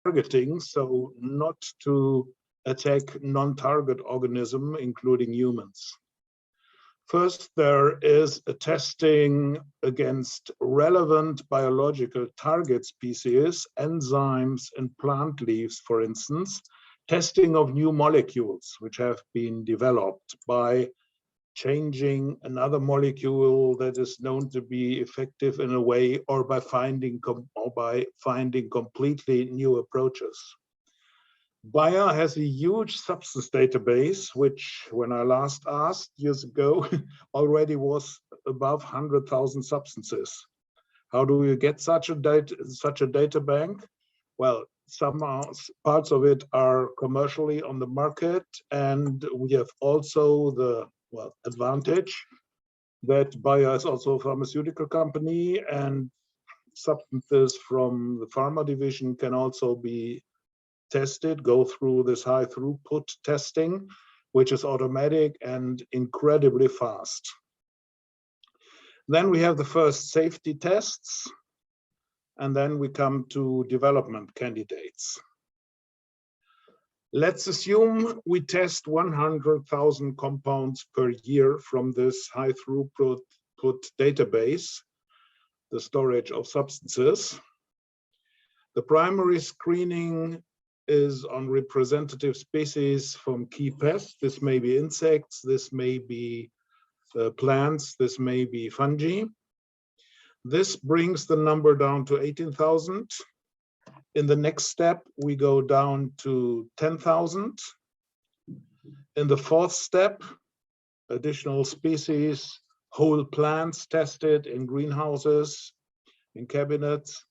targeting, so not to attack non-target organism, including humans. First, there is a testing against relevant biological target species, enzymes in plant leaves, for instance, testing of new molecules which have been developed by changing another molecule that is known to be effective in a way, or by finding completely new approaches. Bayer has a huge substance database, which when I last asked years ago, already was above 100,000 substances. How do you get such a data bank? Well, some parts of it are commercially on the market, and we have also the advantage that Bayer is also a pharmaceutical company, and substances from the pharma division can also be tested, go through this high throughput testing, which is automatic and incredibly fast. Then we have the first safety tests, and then we come to development candidates. Let's assume we test 100,000 compounds per year from this high throughput database, the storage of substances. The primary screening is on representative species from key pests. This may be insects, this may be plants, this may be fungi. This brings the number down to 18,000. In the next step, we go down to 10,000. In the fourth step, additional species, whole plants tested in greenhouses, in cabinets.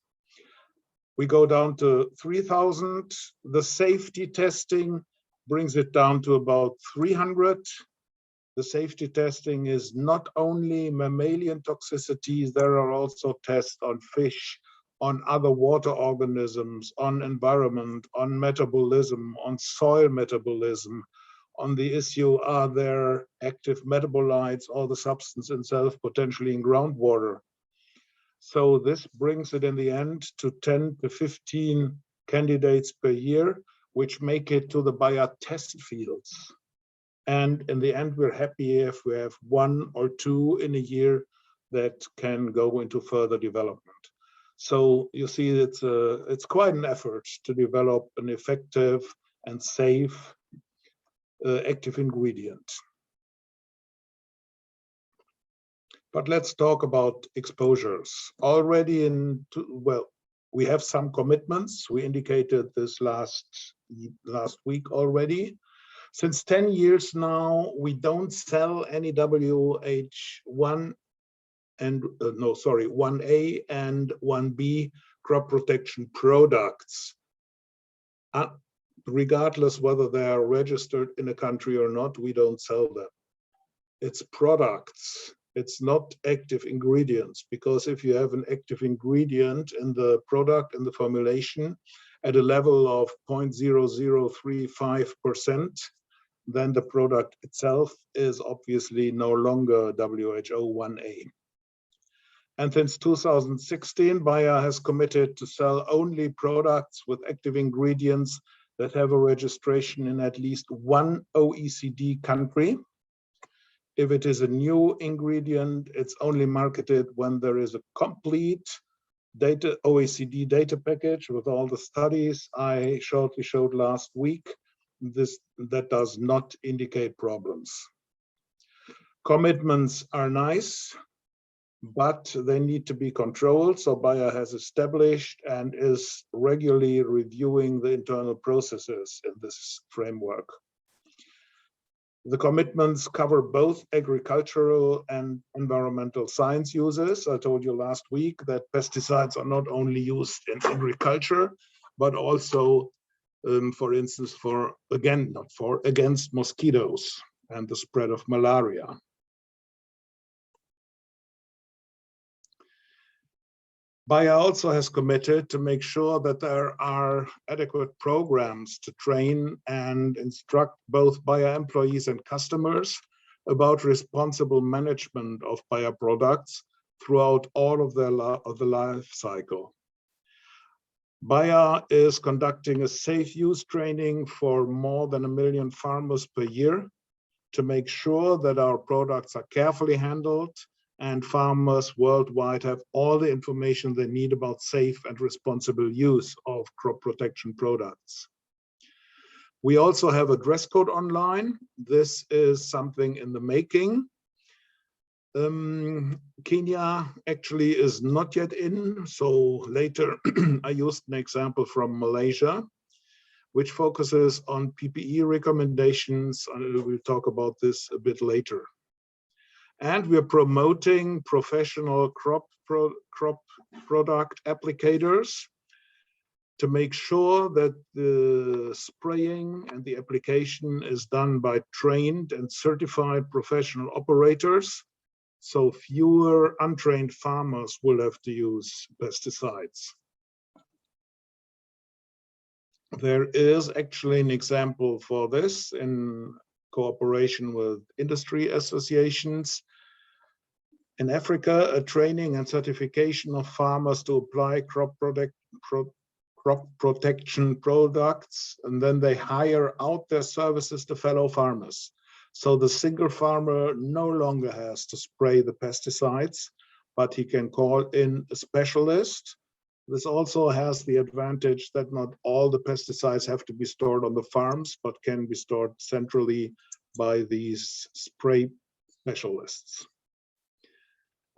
We go down to 3,000. The safety testing brings it down to about 300. The safety testing is not only mammalian toxicities, there are also tests on fish, on other water organisms, on environment, on metabolism, on soil metabolism, on the issue, are there active metabolites or the substance itself potentially in groundwater? So this brings it in the end to 10 to 15 candidates per year, which make it to the Bayer test fields. And in the end, we're happy if we have 1 or 2 in a year that can go into further development. So you see, it's quite an effort to develop an effective and safe active ingredient. But let's talk about exposures. Already we have some commitments. We indicated this last week already. Since 10 years now, we don't sell any WH1 and 1A and 1B crop protection products, regardless whether they are registered in a country or not. We don't sell them. It's products. It's not active ingredients, because if you have an active ingredient in the product, in the formulation, at a level of 0.0035%, then the product itself is obviously no longer WHO 1A. And since 2016, Bayer has committed to sell only products with active ingredients that have a registration in at least one OECD country. If it is a new ingredient, it's only marketed when there is a complete OECD data package with all the studies I shortly showed last week. That does not indicate problems. Commitments are nice, but they need to be controlled. So Bayer has established and is regularly reviewing the internal processes in this framework. The commitments cover both agricultural and environmental science uses. I told you last week that pesticides are not only used in agriculture, but also, for instance, against mosquitoes and the spread of malaria. Bayer also has committed to make sure that there are adequate programs to train and instruct both Bayer employees and customers about responsible management of Bayer products throughout all of the life cycle. Bayer is conducting a safe use training for more than 1 million farmers per year to make sure that our products are carefully handled and farmers worldwide have all the information they need about safe and responsible use of crop protection products. We also have a dress code online. This is something in the making. Kenya actually is not yet in, so later I used an example from Malaysia, which focuses on PPE recommendations, and we'll talk about this a bit later. And we're promoting professional crop product applicators to make sure that the spraying and the application is done by trained and certified professional operators, so fewer untrained farmers will have to use pesticides. There is actually an example for this in cooperation with industry associations. In Africa, a training and certification of farmers to apply crop protection products, and then they hire out their services to fellow farmers. So the single farmer no longer has to spray the pesticides, but he can call in a specialist. This also has the advantage that not all the pesticides have to be stored on the farms, but can be stored centrally by these spray specialists.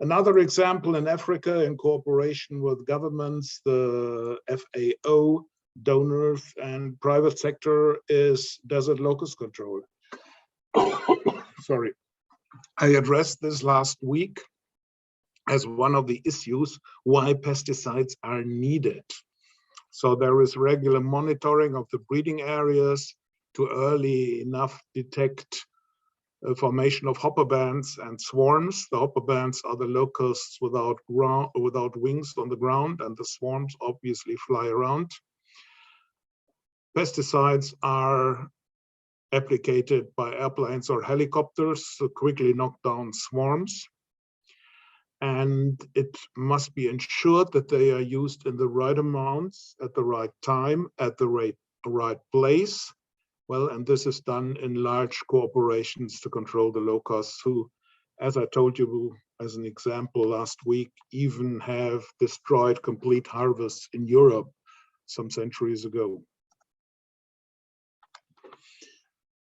Another example in Africa, in cooperation with governments, the FAO, donors, and private sector, is desert locust control. Sorry. I addressed this last week as one of the issues why pesticides are needed. So there is regular monitoring of the breeding areas to early enough detect formation of hopper bands and swarms. The hopper bands are the locusts without wings on the ground, and the swarms obviously fly around. Pesticides are applied by airplanes or helicopters to quickly knock down swarms. And it must be ensured that they are used in the right amounts, at the right time, at the right place. Well, and this is done in large corporations to control the locusts, who, as I told you as an example last week, even have destroyed complete harvests in Europe some centuries ago.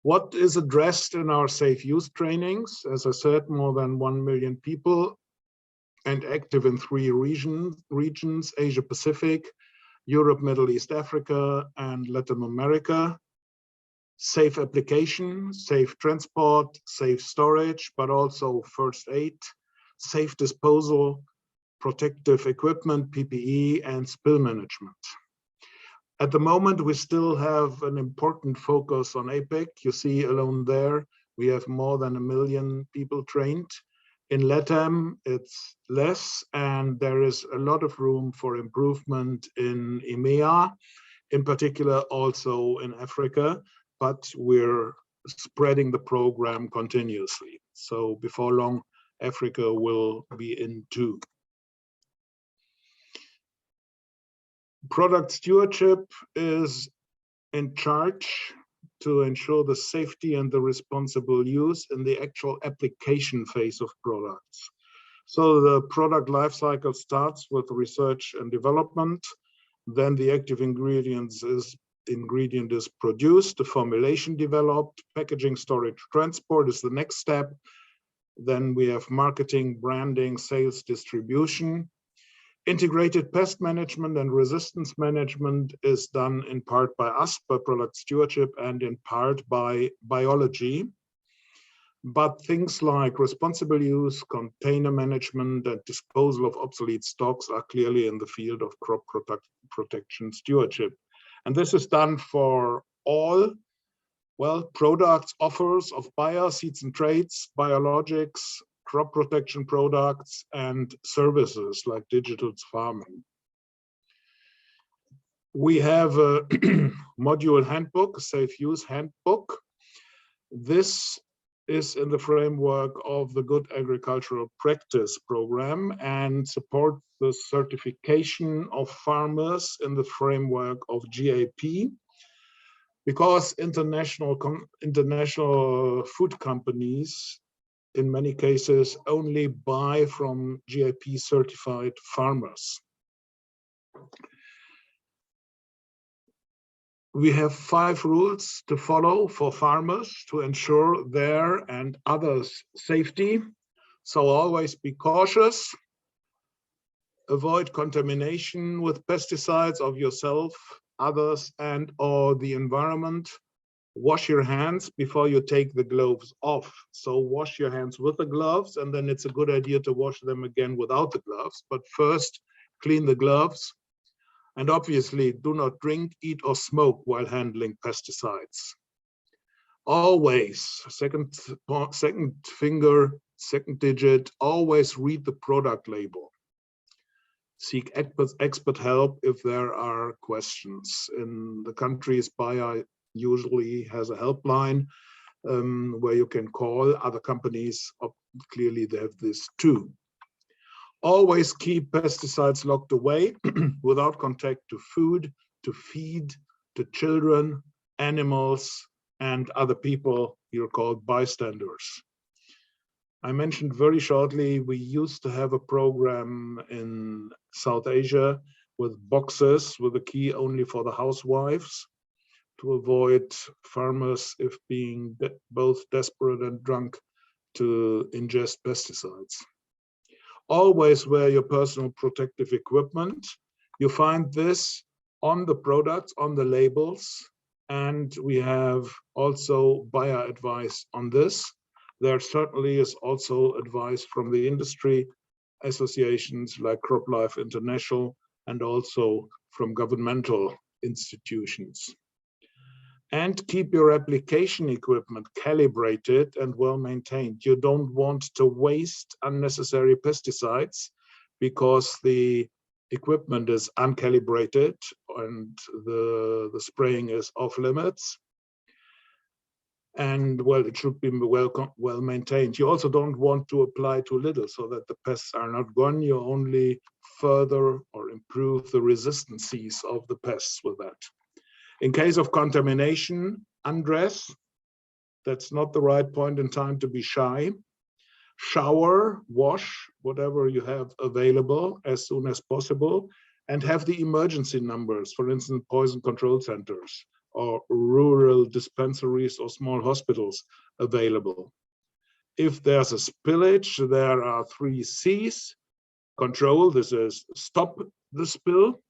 What is addressed in our safe use trainings? As I said, more than 1 million people, and active in 3 regions, Asia Pacific, Europe, Middle East, Africa, and Latin America. Safe application, safe transport, safe storage, but also first aid, safe disposal, protective equipment, PPE, and spill management. At the moment, we still have an important focus on APEC. You see alone there, we have more than 1 million people trained. In LATAM, it's less, and there is a lot of room for improvement in EMEA, in particular also in Africa, but we're spreading the program continuously. So before long, Africa will be in too. Product stewardship is in charge to ensure the safety and the responsible use in the actual application phase of products. So the product life cycle starts with research and development, then the active ingredient is produced, the formulation developed, packaging, storage, transport is the next step. Then we have marketing, branding, sales, distribution. Integrated pest management and resistance management is done in part by us, by product stewardship, and in part by biology. But things like responsible use, container management, and disposal of obsolete stocks are clearly in the field of crop protection stewardship. And this is done for all, well, products, offers of Bayer, seeds and traits, biologics, crop protection products, and services like digital farming. We have a module handbook, a safe use handbook. This is in the framework of the Good Agricultural Practice program and supports the certification of farmers in the framework of GAP, because international food companies in many cases only buy from GAP certified farmers. We have 5 rules to follow for farmers to ensure their and others' safety. So always be cautious, avoid contamination with pesticides of yourself, others, and or the environment. Wash your hands before you take the gloves off. So wash your hands with the gloves, and then it's a good idea to wash them again without the gloves. But first, clean the gloves. And obviously, do not drink, eat, or smoke while handling pesticides. Always, second finger, second digit, always read the product label. Seek expert help if there are questions. In the countries, Bayer usually has a helpline where you can call. Other companies, clearly they have this too. Always keep pesticides locked away without contact to food, to feed, to children, animals, and other people. You're called bystanders. I mentioned very shortly, we used to have a program in South Asia with boxes with a key only for the housewives to avoid farmers, if being both desperate and drunk, to ingest pesticides. Always wear your personal protective equipment. You find this on the products, on the labels, and we have also buyer advice on this. There certainly is also advice from the industry associations like CropLife International and also from governmental institutions. And keep your application equipment calibrated and well maintained. You don't want to waste unnecessary pesticides because the equipment is uncalibrated and the spraying is off limits. And well, it should be well maintained. You also don't want to apply too little so that the pests are not gone. You only further or improve the resistances of the pests with that. In case of contamination, undress. That's not the right point in time to be shy. Shower, wash, whatever you have available as soon as possible, and have the emergency numbers, for instance, poison control centers or rural dispensaries or small hospitals available. If there's a spillage, there are 3 C's. Control, this is stop the spill,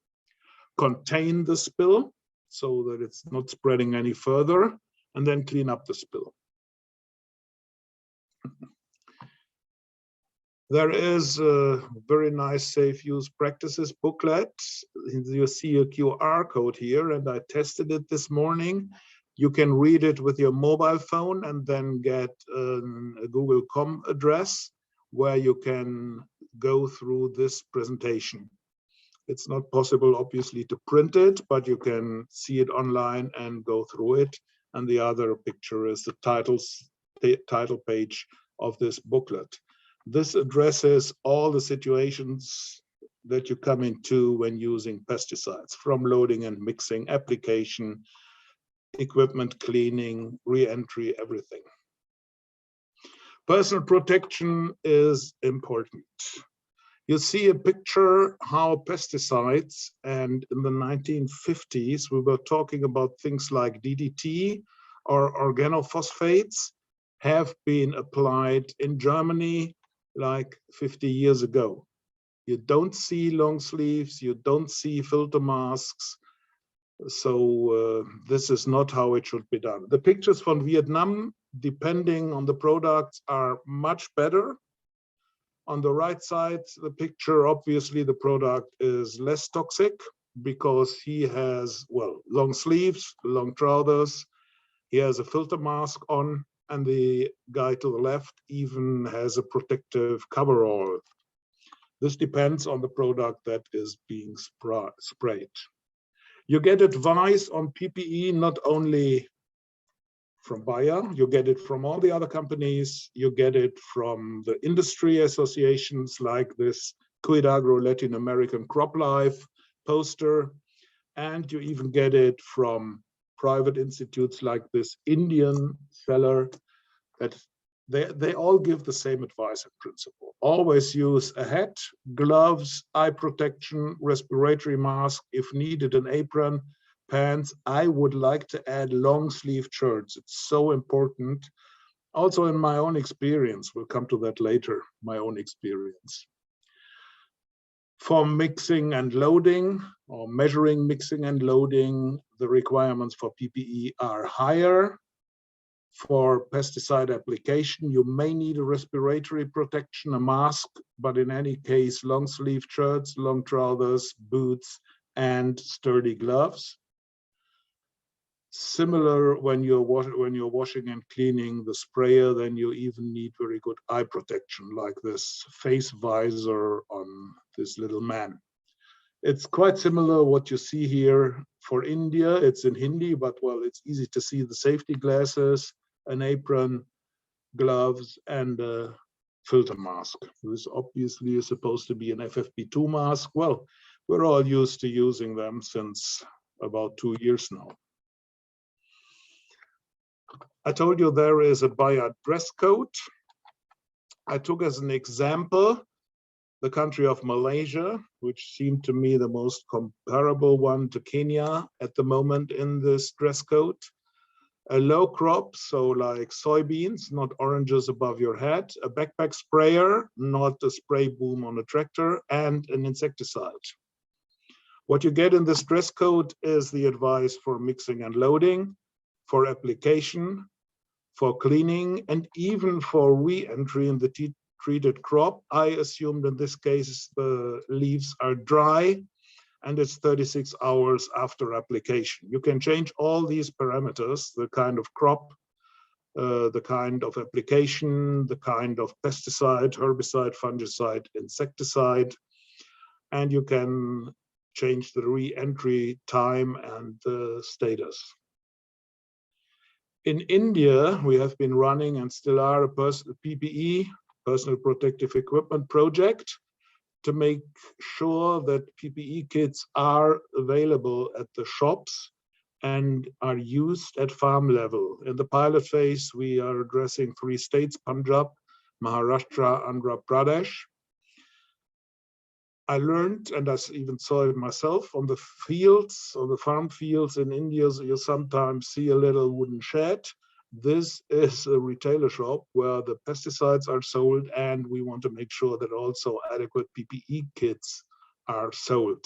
contain the spill, so that it's not spreading any further, and then clean up the spill. There is a very nice safe use practices booklet. You see a QR code here, and I tested it this morning. You can read it with your mobile phone and then get a Google.com address where you can go through this presentation. It's not possible, obviously, to print it, but you can see it online and go through it. And the other picture is the title page of this booklet. This addresses all the situations that you come into when using pesticides, from loading and mixing, application, equipment cleaning, re-entry, everything. Personal protection is important. You see a picture how pesticides, and in the 1950s, we were talking about things like DDT or organophosphates, have been applied in Germany like 50 years ago. You don't see long sleeves, you don't see filter masks. So this is not how it should be done. The pictures from Vietnam, depending on the products, are much better. On the right side, the picture, obviously the product is less toxic because he has, well, long sleeves, long trousers. He has a filter mask on, and the guy to the left even has a protective coverall. This depends on the product that is being sprayed. You get advice on PPE not only from Bayer, you get it from all the other companies, you get it from the industry associations like this Cuidagro Latin American Crop Life poster, and you even get it from private institutes like this Indian seller, that they all give the same advice in principle. Always use a hat, gloves, eye protection, respiratory mask, if needed an apron, pants. I would like to add long sleeve shirts. It's so important. Also in my own experience, we'll come to that later, my own experience. For mixing and loading, or measuring mixing and loading, the requirements for PPE are higher. For pesticide application, you may need a respiratory protection, a mask, but in any case, long sleeve shirts, long trousers, boots, and sturdy gloves. Similar when you're washing and cleaning the sprayer, then you even need very good eye protection, like this face visor on this little man. It's quite similar what you see here for India. It's in Hindi, but well, it's easy to see the safety glasses, an apron, gloves, and a filter mask. This obviously is supposed to be an FFP2 mask. Well, we're all used to using them since about 2 years now. I told you there is a Bayer dress code. I took as an example the country of Malaysia, which seemed to me the most comparable one to Kenya at the moment in this dress code. A low crop, so like soybeans, not oranges above your head, a backpack sprayer, not a spray boom on a tractor, and an insecticide. What you get in this dress code is the advice for mixing and loading, for application, for cleaning, and even for re-entry in the treated crop. I assumed in this case the leaves are dry, and it's 36 hours after application. You can change all these parameters, the kind of crop, the kind of application, the kind of pesticide, herbicide, fungicide, insecticide, and you can change the re-entry time and the status. In India, we have been running and still are a PPE, personal protective equipment project, to make sure that PPE kits are available at the shops and are used at farm level. In the pilot phase, we are addressing 3 states, Punjab, Maharashtra, Andhra Pradesh. I learned, and I even saw it myself, on the fields, on the farm fields in India, you sometimes see a little wooden shed. This is a retailer shop where the pesticides are sold, and we want to make sure that also adequate PPE kits are sold.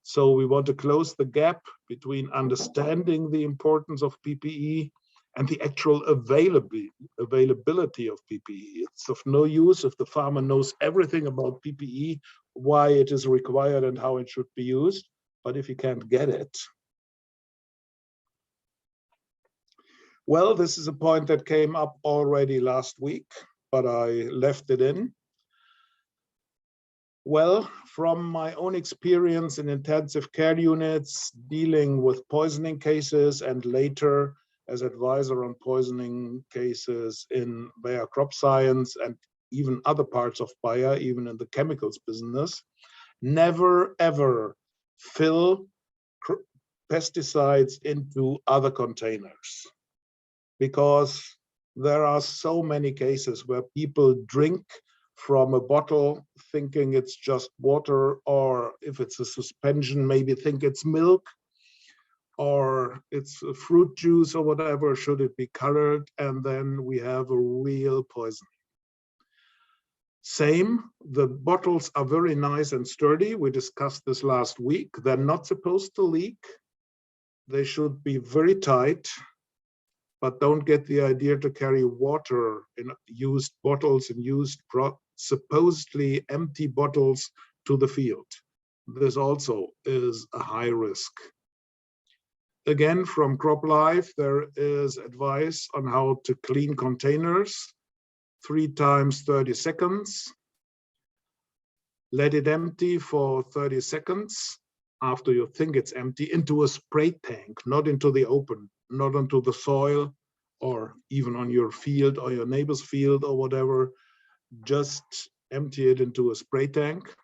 So we want to close the gap between understanding the importance of PPE and the actual availability of PPE. It's of no use if the farmer knows everything about PPE, why it is required and how it should be used, but if you can't get it. Well, this is a point that came up already last week, but I left it in. Well, from my own experience in intensive care units, dealing with poisoning cases, and later as advisor on poisoning cases in Bayer Crop Science and even other parts of Bayer, even in the chemicals business, never ever fill pesticides into other containers, because there are so many cases where people drink from a bottle thinking it's just water, or if it's a suspension, maybe think it's milk, or it's a fruit juice or whatever, should it be colored, and then we have a real poison. Same, the bottles are very nice and sturdy. We discussed this last week. They're not supposed to leak. They should be very tight, but don't get the idea to carry water in used bottles and used supposedly empty bottles to the field. This also is a high risk. Again, from Crop Life, there is advice on how to clean containers 3 times 30 seconds. Let it empty for 30 seconds after you think it's empty into a spray tank, not into the open, not into the soil, or even on your field or your neighbor's field or whatever, just empty it into a spray tank.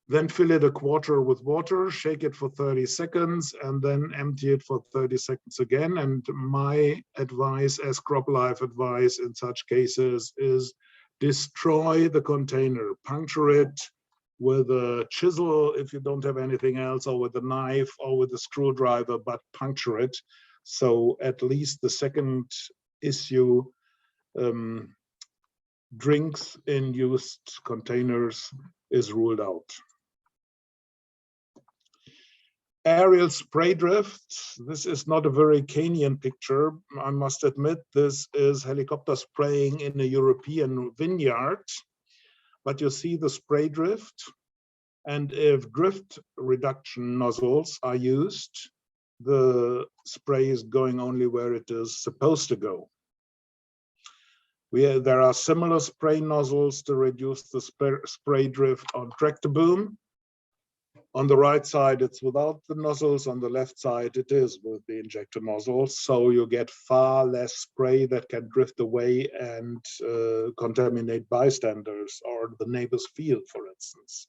Then fill it a quarter with water, shake it for 30 seconds, and then empty it for 30 seconds again. And my advice as crop life advice in such cases is destroy the container, puncture it with a chisel if you don't have anything else, or with a knife or with a screwdriver, but puncture it. So at least the second issue, drinks in used containers, is ruled out. Aerial spray drifts. This is not a very Kenyan picture, I must admit. This is helicopter spraying in a European vineyard, but you see the spray drift. And if drift reduction nozzles are used, the spray is going only where it is supposed to go. There are similar spray nozzles to reduce the spray drift on tractor boom. On the right side, it's without the nozzles. On the left side, it is with the injector nozzles. So you get far less spray that can drift away and contaminate bystanders or the neighbor's field, for instance.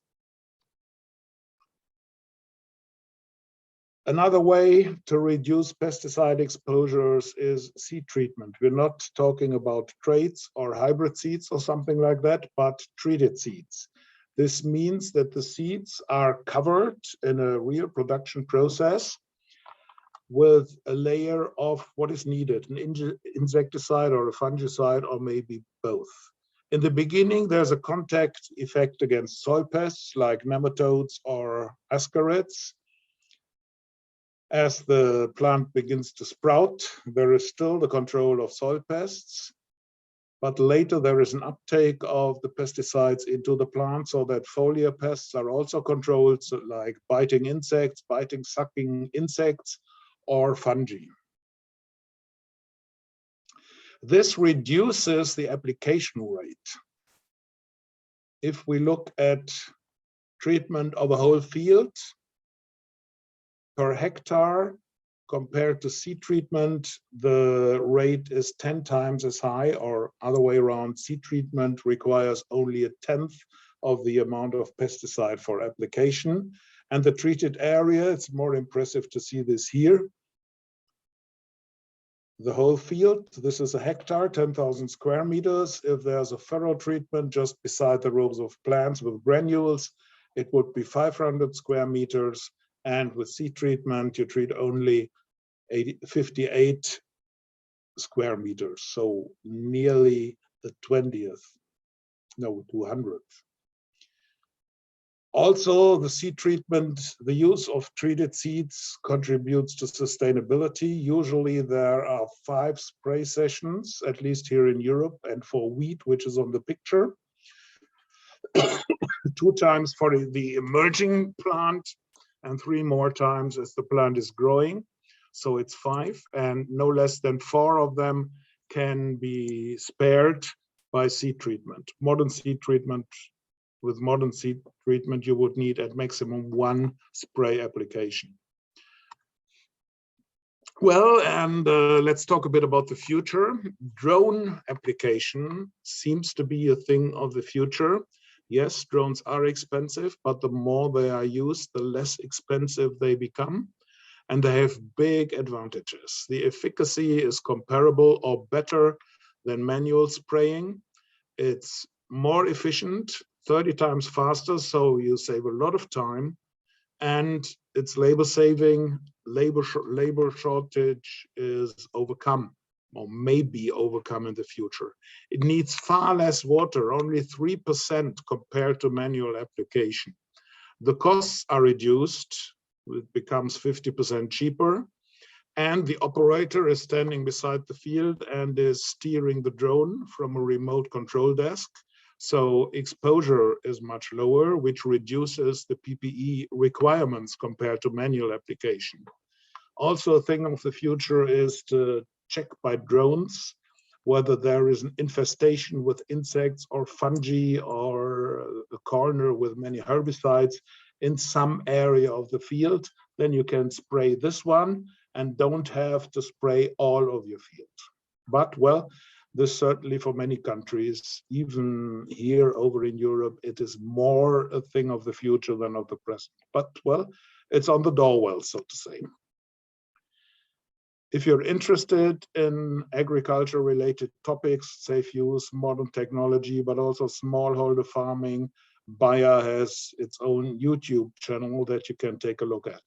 Another way to reduce pesticide exposures is seed treatment. We're not talking about traits or hybrid seeds or something like that, but treated seeds. This means that the seeds are covered in a real production process with a layer of what is needed, an insecticide or a fungicide, or maybe both. In the beginning, there's a contact effect against soil pests like nematodes or ascarids. As the plant begins to sprout, there is still the control of soil pests, but later there is an uptake of the pesticides into the plant so that foliar pests are also controlled, so like biting insects, biting, sucking insects, or fungi. This reduces the application rate. If we look at treatment of a whole field, per hectare, compared to seed treatment, the rate is 10 times as high, or other way around, seed treatment requires only 1/10 of the amount of pesticide for application. And the treated area, it's more impressive to see this here. The whole field, this is a hectare, 10,000 square meters. If there's a furrow treatment just beside the rows of plants with granules, it would be 500 square meters. And with seed treatment, you treat only 58 square meters, so nearly the 20th, no, 200th. Also, the seed treatment, the use of treated seeds contributes to sustainability. Usually there are 5 spray sessions, at least here in Europe, and for wheat, which is on the picture, 2 times for the emerging plant, and 3 more times as the plant is growing. So it's 5, and no less than 4 of them can be spared by seed treatment. Modern seed treatment, with modern seed treatment, you would need at maximum 1 spray application. Well, and let's talk a bit about the future. Drone application seems to be a thing of the future. Yes, drones are expensive, but the more they are used, the less expensive they become. And they have big advantages. The efficacy is comparable or better than manual spraying. It's more efficient, 30 times faster, so you save a lot of time. And it's labor saving. Labor shortage is overcome, or may be overcome in the future. It needs far less water, only 3% compared to manual application. The costs are reduced. It becomes 50% cheaper, and the operator is standing beside the field and is steering the drone from a remote control desk. So exposure is much lower, which reduces the PPE requirements compared to manual application. Also, a thing of the future is to check by drones whether there is an infestation with insects or fungi or a corner with many herbicides in some area of the field. Then you can spray this one, and don't have to spray all of your field. But well, this certainly for many countries, even here over in Europe, it is more a thing of the future than of the present. But well, it's on the doorwell, so to say. If you're interested in agriculture-related topics, safe use, modern technology, but also smallholder farming, Bayer has its own YouTube channel that you can take a look at.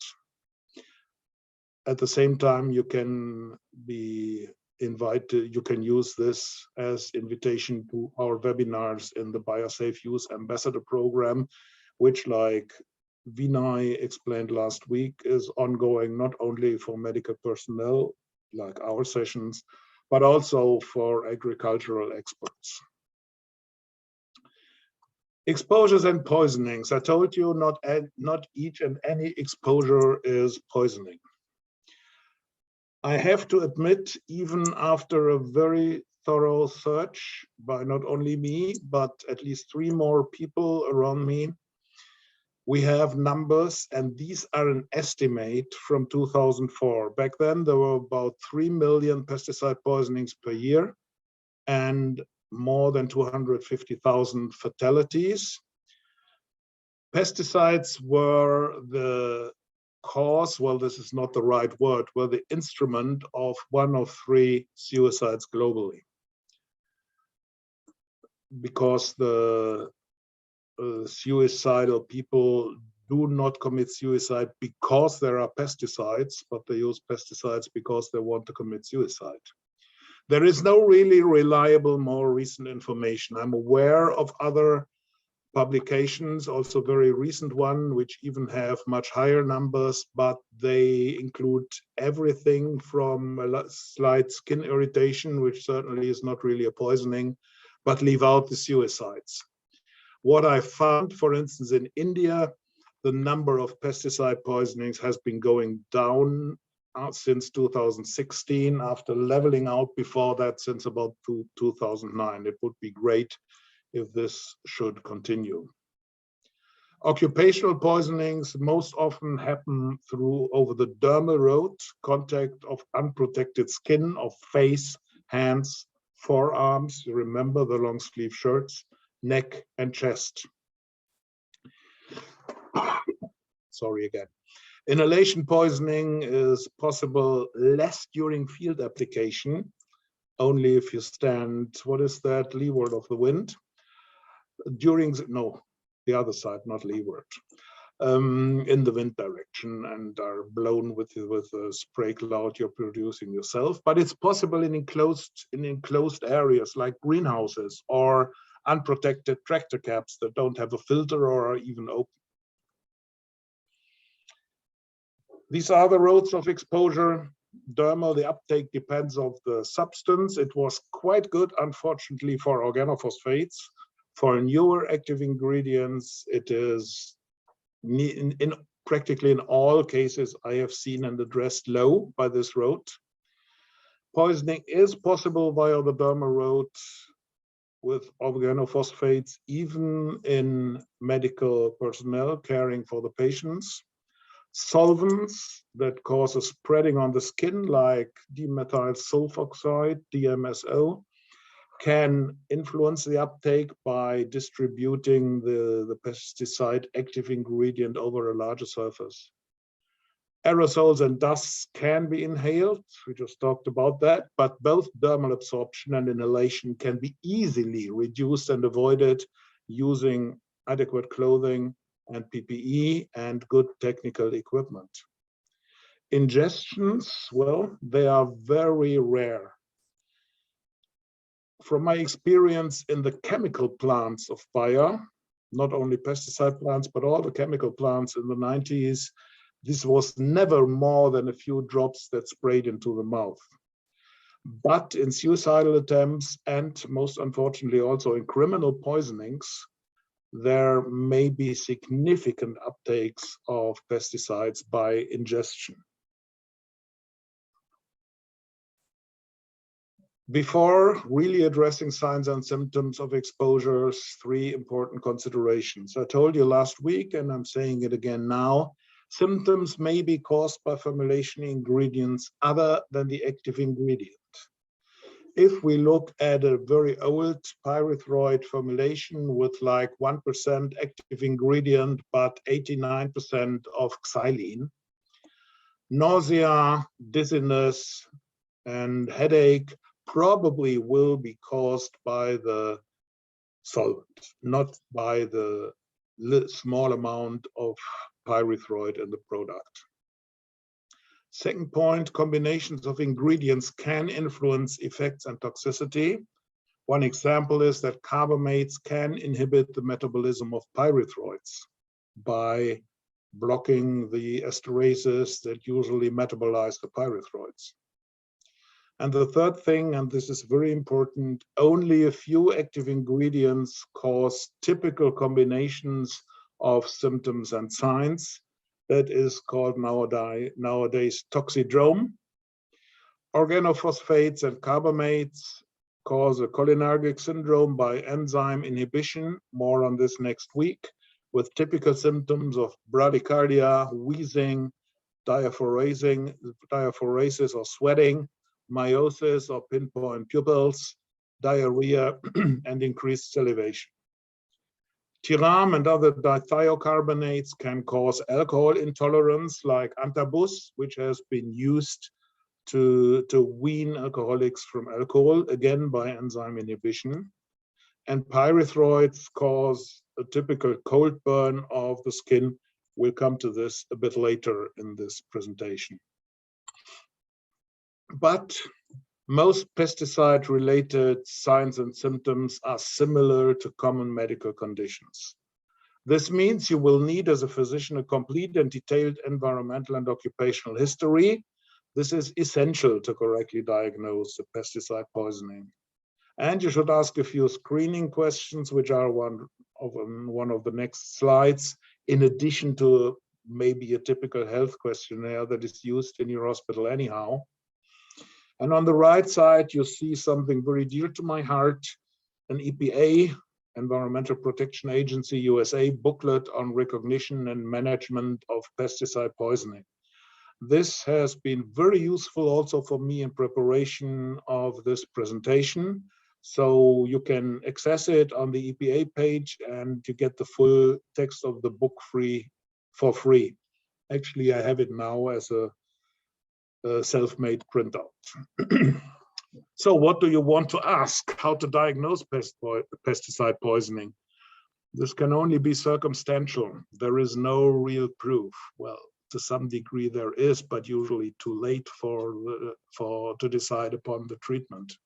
At the same time, you can be invited, you can use this as invitation to our webinars in the Bayer Safe Use Ambassador Program, which, like Vinay explained last week, is ongoing not only for medical personnel, like our sessions, but also for agricultural experts. Exposures and poisonings. I told you not each and any exposure is poisoning. I have to admit, even after a very thorough search by not only me, but at least 3 more people around me, we have numbers, and these are an estimate from 2004. Back then, there were about 3 million pesticide poisonings per year and more than 250,000 fatalities. Pesticides were the cause, well, this is not the right word, were the instrument of 1 of 3 suicides globally. Because the suicidal people do not commit suicide because there are pesticides, but they use pesticides because they want to commit suicide. There is no really reliable, more recent information. I'm aware of other publications, also very recent one, which even have much higher numbers, but they include everything from a slight skin irritation, which certainly is not really a poisoning, but leave out the suicides. What I found, for instance, in India, the number of pesticide poisonings has been going down since 2016, after leveling out before that since about 2009. It would be great if this should continue. Occupational poisonings most often happen over the dermal route, contact of unprotected skin of face, hands, forearms, you remember the long sleeve shirts, neck and chest. Sorry again. Inhalation poisoning is possible less during field application, only if you stand, what is that, leeward of the wind? During, no, the other side, not leeward, in the wind direction, and are blown with the spray cloud you're producing yourself. But it's possible in enclosed areas like greenhouses or unprotected tractor cabs that don't have a filter or are even open. These are the roads of exposure. Dermal, the uptake depends on the substance. It was quite good, unfortunately, for organophosphates. For newer active ingredients, it is in practically in all cases I have seen and addressed low by this route. Poisoning is possible via the dermal route with organophosphates, even in medical personnel caring for the patients. Solvents that cause a spreading on the skin, like dimethyl sulfoxide, DMSO, can influence the uptake by distributing the pesticide active ingredient over a larger surface. Aerosols and dusts can be inhaled, we just talked about that, but both dermal absorption and inhalation can be easily reduced and avoided using adequate clothing and PPE and good technical equipment. Ingestions, well, they are very rare. From my experience in the chemical plants of Bayer, not only pesticide plants, but all the chemical plants in the 90s, this was never more than a few drops that sprayed into the mouth. But in suicidal attempts, and most unfortunately also in criminal poisonings, there may be significant uptakes of pesticides by ingestion. Before really addressing signs and symptoms of exposures, 3 important considerations. I told you last week, and I'm saying it again now, Symptoms may be caused by formulation ingredients other than the active ingredient. If we look at a very old pyrethroid formulation with like 1% active ingredient, but 89% of xylene, nausea, dizziness, and headache probably will be caused by the solvent, not by the small amount of pyrethroid in the product. Second point, combinations of ingredients can influence effects and toxicity. One example is that carbamates can inhibit the metabolism of pyrethroids by blocking the esterases that usually metabolize the pyrethroids. And the third thing, and this is very important, only a few active ingredients cause typical combinations of symptoms and signs. That is called nowadays toxidrome. Organophosphates and carbamates cause a cholinergic syndrome by enzyme inhibition, more on this next week, with typical symptoms of bradycardia, wheezing, diaphoresis or sweating, meiosis or pinpoint pupils, diarrhea, and increased salivation. Tiram and other dithiocarbanates can cause alcohol intolerance, like antabus, which has been used to wean alcoholics from alcohol, again by enzyme inhibition. And pyrethroids cause a typical cold burn of the skin. We'll come to this a bit later in this presentation. But most pesticide-related signs and symptoms are similar to common medical conditions. This means you will need, as a physician, a complete and detailed environmental and occupational history. This is essential to correctly diagnose the pesticide poisoning. And you should ask a few screening questions, which are one of the next slides, in addition to maybe a typical health questionnaire that is used in your hospital anyhow. And on the right side, you see something very dear to my heart, an EPA, Environmental Protection Agency, USA, booklet on recognition and management of pesticide poisoning. This has been very useful also for me in preparation of this presentation. So you can access it on the EPA page and you get the full text of the book for free. Actually, I have it now as a self-made printout. So what do you want to ask? How to diagnose pesticide poisoning? This can only be circumstantial. There is no real proof. Well, to some degree there is, but usually too late to decide upon the treatment.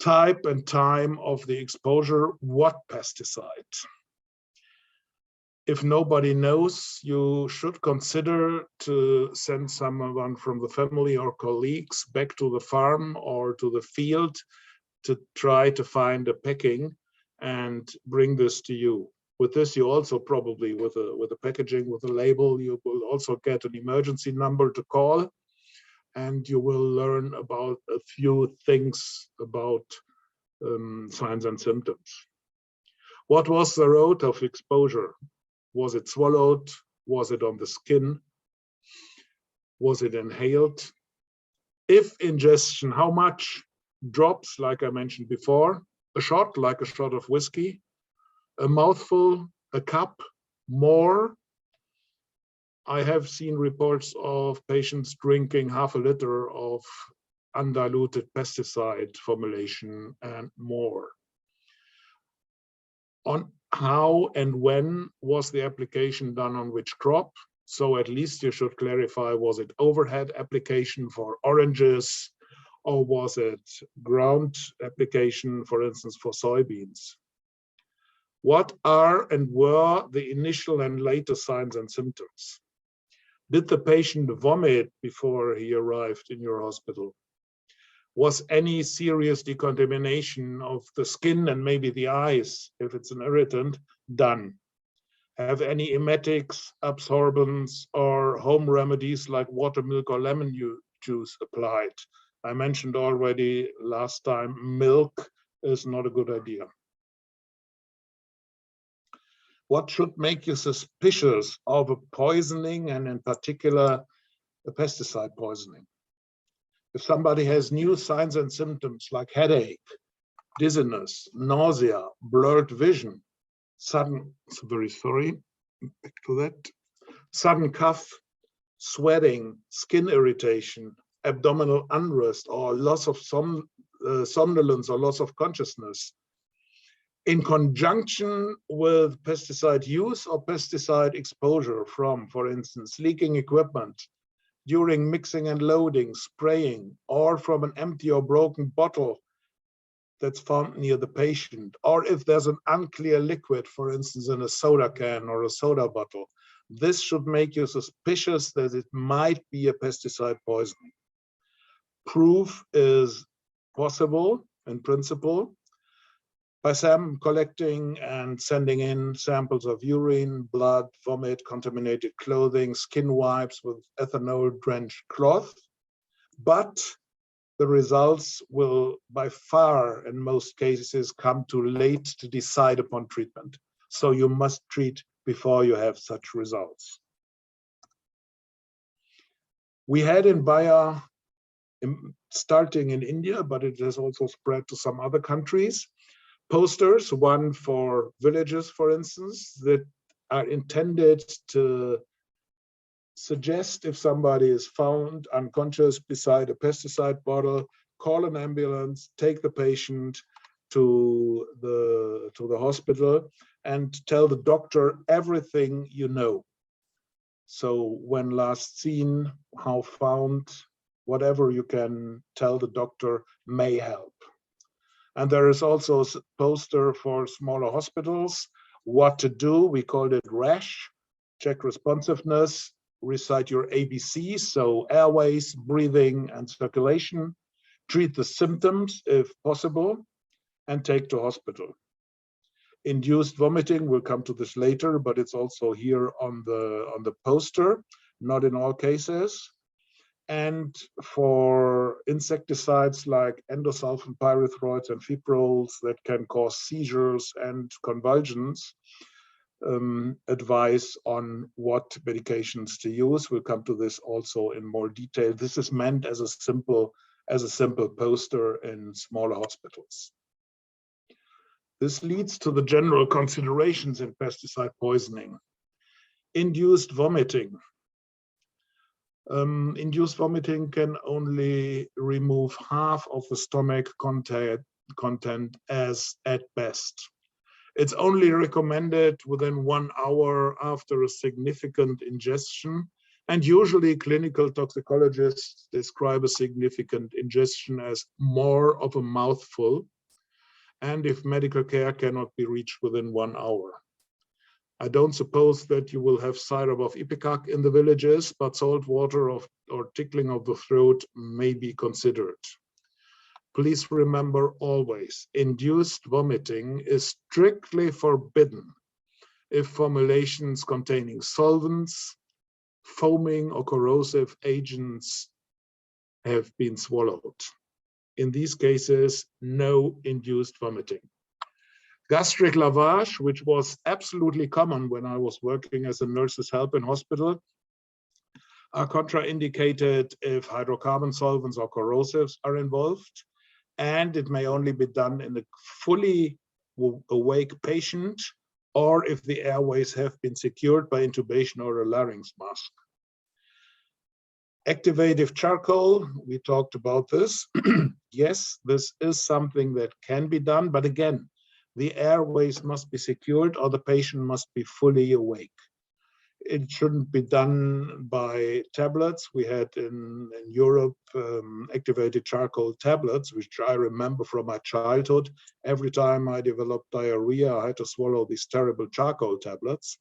Type and time of the exposure, what pesticide? If nobody knows, you should consider to send someone from the family or colleagues back to the farm or to the field to try to find a packing and bring this to you. With this, you also probably, with a packaging, with a label, you will also get an emergency number to call, and you will learn about a few things about signs and symptoms. What was the route of exposure? Was it swallowed? Was it on the skin? Was it inhaled? If ingestion, how much? Drops, like I mentioned before. A shot, like a shot of whiskey. A mouthful, a cup, more. I have seen reports of patients drinking half a liter of undiluted pesticide formulation and more. On how and when was the application done on which crop? So at least you should clarify, was it overhead application for oranges, or was it ground application, for instance, for soybeans? What are and were the initial and later signs and symptoms? Did the patient vomit before he arrived in your hospital? Was any serious decontamination of the skin and maybe the eyes, if it's an irritant, done? Have any emetics, absorbents, or home remedies like water, milk, or lemon juice applied? I mentioned already last time, milk is not a good idea. What should make you suspicious of a poisoning, and in particular, a pesticide poisoning? If somebody has new signs and symptoms like headache, dizziness, nausea, blurred vision, sudden cough, sweating, skin irritation, abdominal unrest, or loss of somnolence or loss of consciousness, in conjunction with pesticide use or pesticide exposure from, for instance, leaking equipment during mixing and loading, spraying, or from an empty or broken bottle that's found near the patient, or if there's an unclear liquid, for instance, in a soda can or a soda bottle, this should make you suspicious that it might be a pesticide poisoning. Proof is possible in principle by collecting and sending in samples of urine, blood, vomit, contaminated clothing, skin wipes with ethanol-drenched cloth, but the results will by far, in most cases, come too late to decide upon treatment. So you must treat before you have such results. We had in Bayer, starting in India, but it has also spread to some other countries, posters, one for villages, for instance, that are intended to suggest if somebody is found unconscious beside a pesticide bottle, call an ambulance, take the patient to the hospital and tell the doctor everything you know. So when last seen, how found, whatever you can tell the doctor may help. And there is also a poster for smaller hospitals, what to do. We called it Rash Check responsiveness, recite your ABCs, so airways, breathing, and circulation, treat the symptoms if possible, and take to hospital. Induced vomiting, we'll come to this later, but it's also here on the poster, not in all cases. And for insecticides like endosulfan, pyrethroids, and fiprols that can cause seizures and convulsions, advice on what medications to use. We'll come to this also in more detail. This is meant as a simple poster in smaller hospitals. This leads to the general considerations in pesticide poisoning. Induced vomiting. Induced vomiting can only remove half of the stomach content as at best. It's only recommended within 1 hour after a significant ingestion, and usually clinical toxicologists describe a significant ingestion as more of a mouthful, and if medical care cannot be reached within 1 hour. I don't suppose that you will have syrup of ipecac in the villages, but salt water or tickling of the throat may be considered. Please remember always, induced vomiting is strictly forbidden if formulations containing solvents, foaming, or corrosive agents have been swallowed. In these cases, no induced vomiting. Gastric lavage, which was absolutely common when I was working as a nurse's help in hospital, are contraindicated if hydrocarbon solvents or corrosives are involved, and it may only be done in a fully awake patient or if the airways have been secured by intubation or a larynx mask. Activative charcoal, we talked about this. Yes, this is something that can be done, but again, the airways must be secured or the patient must be fully awake. It shouldn't be done by tablets. We had in Europe activated charcoal tablets, which I remember from my childhood. Every time I developed diarrhea, I had to swallow these terrible charcoal tablets.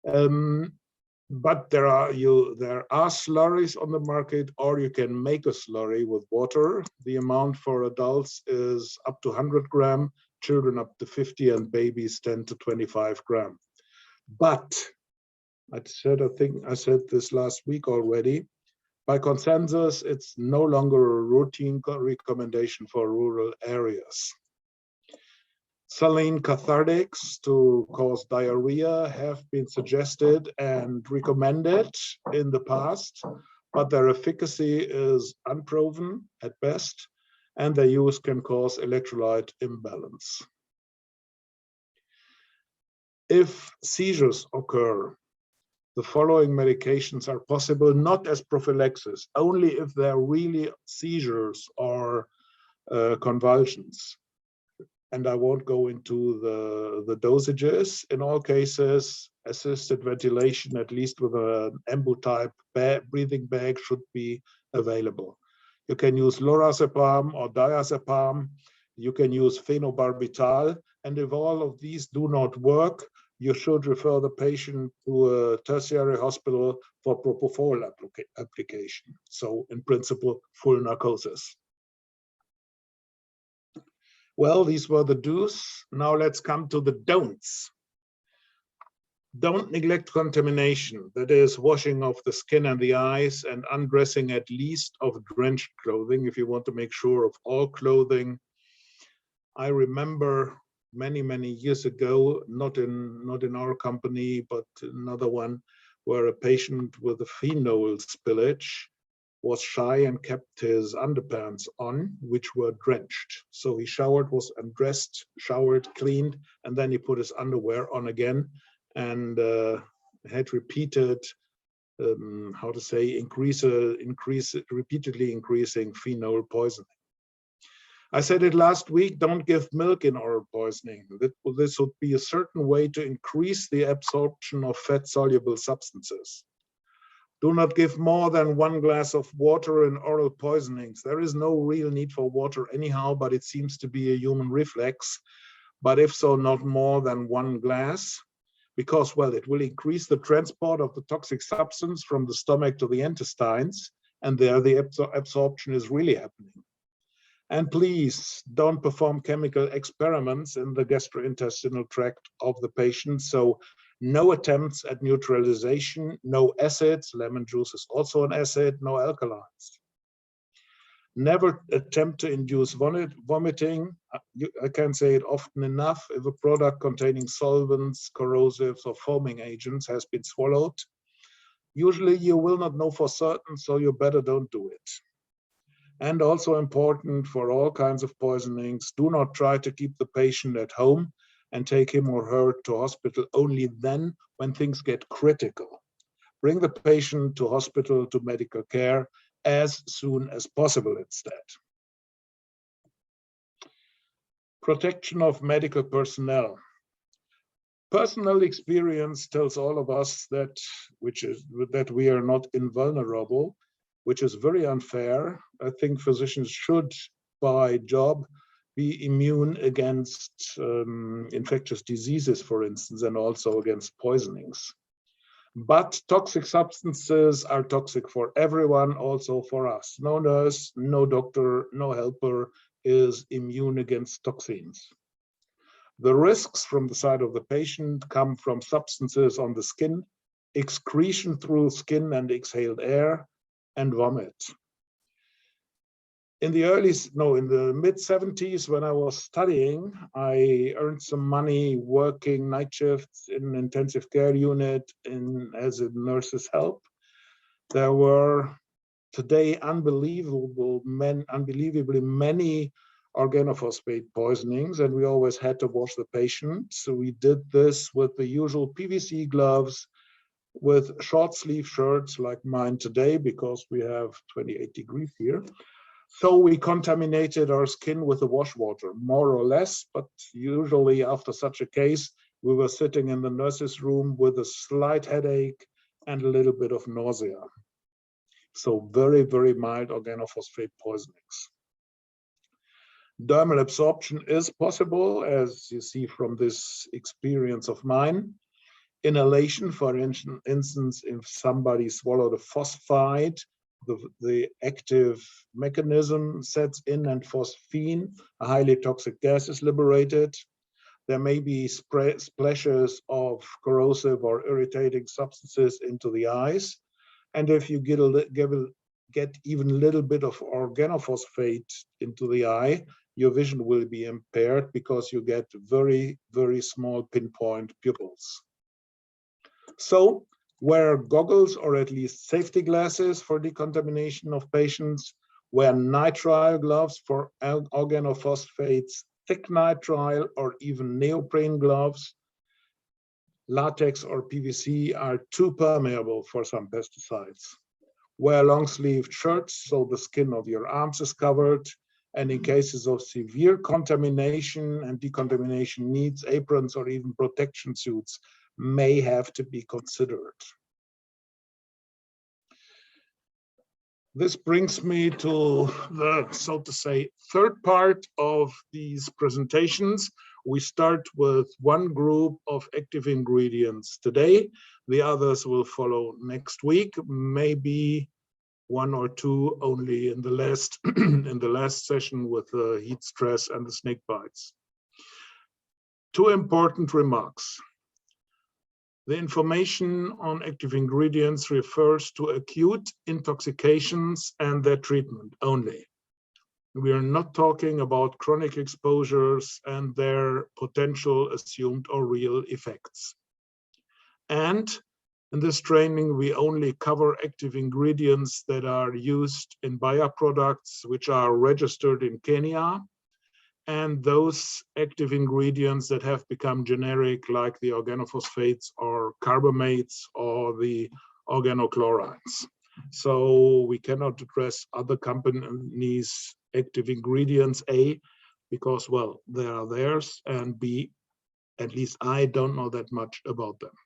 But there are slurries on the market, or you can make a slurry with water. The amount for adults is up to 100 grams, children up to 50, and babies 10 to 25 grams. But I think I said this last week already, by consensus, it's no longer a routine recommendation for rural areas. Saline cathartics to cause diarrhea have been suggested and recommended in the past, but their efficacy is unproven at best, and their use can cause electrolyte imbalance. If seizures occur, the following medications are possible, not as prophylaxis, only if there are really seizures or convulsions. And I won't go into the dosages. In all cases, assisted ventilation, at least with an embo-type breathing bag, should be available. You can use lorazepam or diazepam. You can use phenobarbital. And if all of these do not work, you should refer the patient to a tertiary hospital for propofol application. So in principle, full narcosis. Well, these were the do's. Now let's come to the don'ts. Don't neglect contamination, that is washing of the skin and the eyes and undressing at least of drenched clothing if you want to make sure of all clothing. I remember many years ago, not in our company, but another one, where a patient with a phenol spillage was shy and kept his underpants on, which were drenched. So he showered, was undressed, showered, cleaned, and then he put his underwear on again and had repeated, repeatedly increasing phenol poisoning. I said it last week, don't give milk in oral poisoning. This would be a certain way to increase the absorption of fat-soluble substances. Do not give more than 1 glass of water in oral poisonings. There is no real need for water anyhow, but it seems to be a human reflex. But if so, not more than 1 glass, because, well, it will increase the transport of the toxic substance from the stomach to the intestines, and there the absorption is really happening. And please don't perform chemical experiments in the gastrointestinal tract of the patient. So no attempts at neutralization, no acids, lemon juice is also an acid, no alkalines. Never attempt to induce vomiting. I can't say it often enough. If a product containing solvents, corrosives, or foaming agents has been swallowed, usually you will not know for certain, so you better don't do it. And also important for all kinds of poisonings, do not try to keep the patient at home and take him or her to hospital only then when things get critical. Bring the patient to hospital, to medical care as soon as possible instead. Protection of medical personnel. Personal experience tells all of us that we are not invulnerable, which is very unfair. I think physicians should, by job, be immune against infectious diseases, for instance, and also against poisonings. But toxic substances are toxic for everyone, also for us. No nurse, no doctor, no helper is immune against toxins. The risks from the side of the patient come from substances on the skin, excretion through skin and exhaled air, and vomit. In the mid-70s, when I was studying, I earned some money working night shifts in an intensive care unit as a nurse's help. There were today unbelievably many organophosphate poisonings, and we always had to wash the patient. So we did this with the usual PVC gloves, with short sleeve shirts like mine today, because we have 28 degrees here. So we contaminated our skin with the wash water, more or less, but usually after such a case, we were sitting in the nurse's room with a slight headache and a little bit of nausea. So very, very mild organophosphate poisonings. Dermal absorption is possible, as you see from this experience of mine. Inhalation, for instance, if somebody swallowed a phosphide, the active mechanism sets in and phosphine, a highly toxic gas is liberated. There may be splashes of corrosive or irritating substances into the eyes. And if you get even a little bit of organophosphate into the eye, your vision will be impaired because you get very, very small pinpoint pupils. So wear goggles or at least safety glasses for decontamination of patients, wear nitrile gloves for organophosphates, thick nitrile or even neoprene gloves. Latex or PVC are too permeable for some pesticides. Wear long-sleeved shirts so the skin of your arms is covered, and in cases of severe contamination and decontamination needs, aprons or even protection suits may have to be considered. This brings me to the, so to say, third part of these presentations. We start with one group of active ingredients today. The others will follow next week, maybe one or two only in the last in the last session with the heat stress and the snake bites. Two important remarks. The information on active ingredients refers to acute intoxications and their treatment only. We are not talking about chronic exposures and their potential assumed or real effects. And in this training, we only cover active ingredients that are used in bioproducts which are registered in Kenya, and those active ingredients that have become generic, like the organophosphates or carbamates or the organochlorides. So we cannot address other companies' active ingredients, A, because, well, they are theirs, and B, at least I don't know that much about them.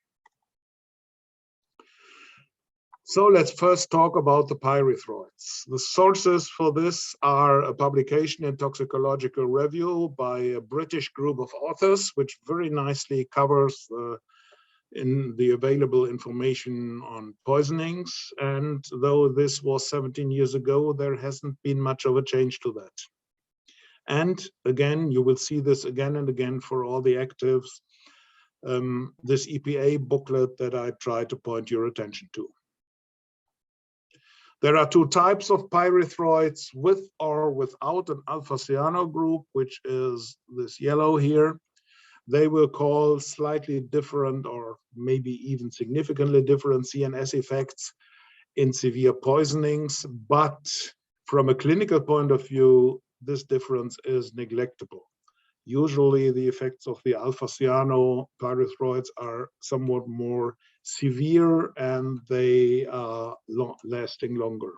So let's first talk about the pyrethroids. The sources for this are a publication in Toxicological Review by a British group of authors, which very nicely covers in the available information on poisonings. And though this was 17 years ago, there hasn't been much of a change to that. And again, you will see this again and again for all the actives, this EPA booklet that I try to point your attention to. There are two types of pyrethroids, with or without an alpha-cyano group, which is this yellow here. They will cause slightly different or maybe even significantly different CNS effects in severe poisonings, but from a clinical point of view, this difference is neglectable. Usually the effects of the alpha-cyano pyrethroids are somewhat more severe and they are lasting longer.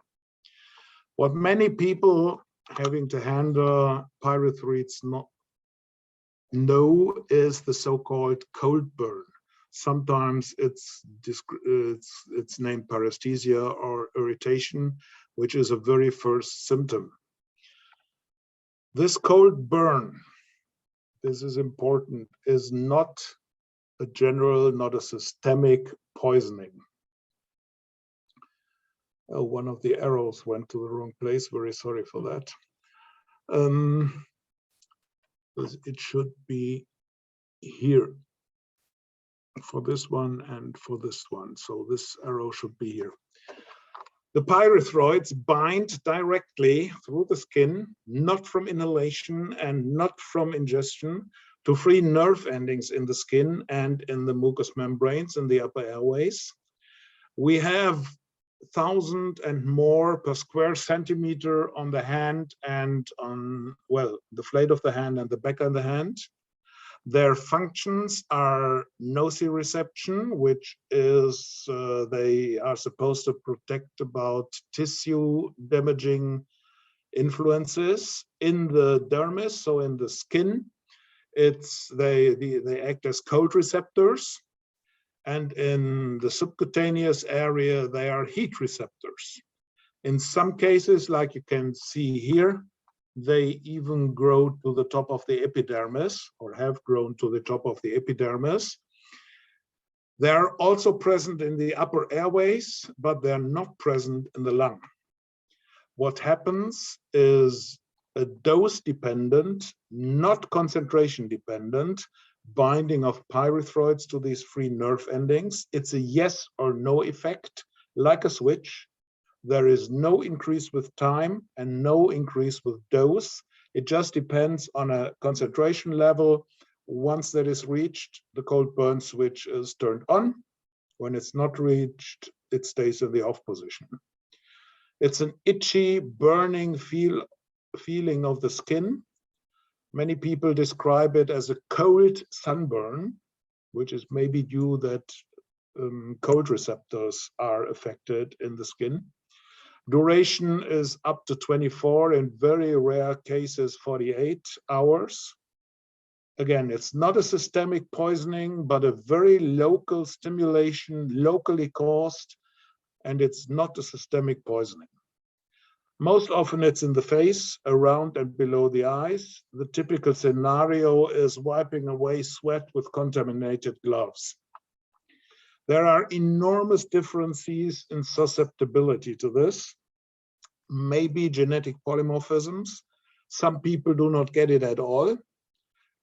What many people having to handle pyrethroids not know is the so-called cold burn. Sometimes it's named paresthesia or irritation, which is a very first symptom. This cold burn, this is important, is not a general, not a systemic poisoning. One of the arrows went to the wrong place, very sorry for that. It should be here for this one and for this one. So this arrow should be here. The pyrethroids bind directly through the skin, not from inhalation and not from ingestion, to free nerve endings in the skin and in the mucous membranes in the upper airways. We have 1,000 and more per square centimeter on the hand and on, well, the flat of the hand and the back of the hand. Their functions are nociception, which is they are supposed to protect about tissue damaging influences in the dermis, so in the skin. They act as cold receptors, and in the subcutaneous area they are heat receptors. In some cases, like you can see here, they even grow to the top of the epidermis, or have grown to the top of the epidermis. They are also present in the upper airways, but they're not present in the lung. What happens is a dose-dependent, not concentration-dependent, binding of pyrethroids to these free nerve endings. It's a yes or no effect, like a switch. There is no increase with time and no increase with dose. It just depends on a concentration level. Once that is reached, the cold burn switch is turned on. When it's not reached, it stays in the off position. It's an itchy, burning feeling of the skin. Many people describe it as a cold sunburn, which is maybe due that cold receptors are affected in the skin. Duration is up to 24, in very rare cases 48 hours. Again, it's not a systemic poisoning, but a very local stimulation, locally caused, and it's not a systemic poisoning. Most often it's in the face, around and below the eyes. The typical scenario is wiping away sweat with contaminated gloves. There are enormous differences in susceptibility to this. Maybe genetic polymorphisms. Some people do not get it at all.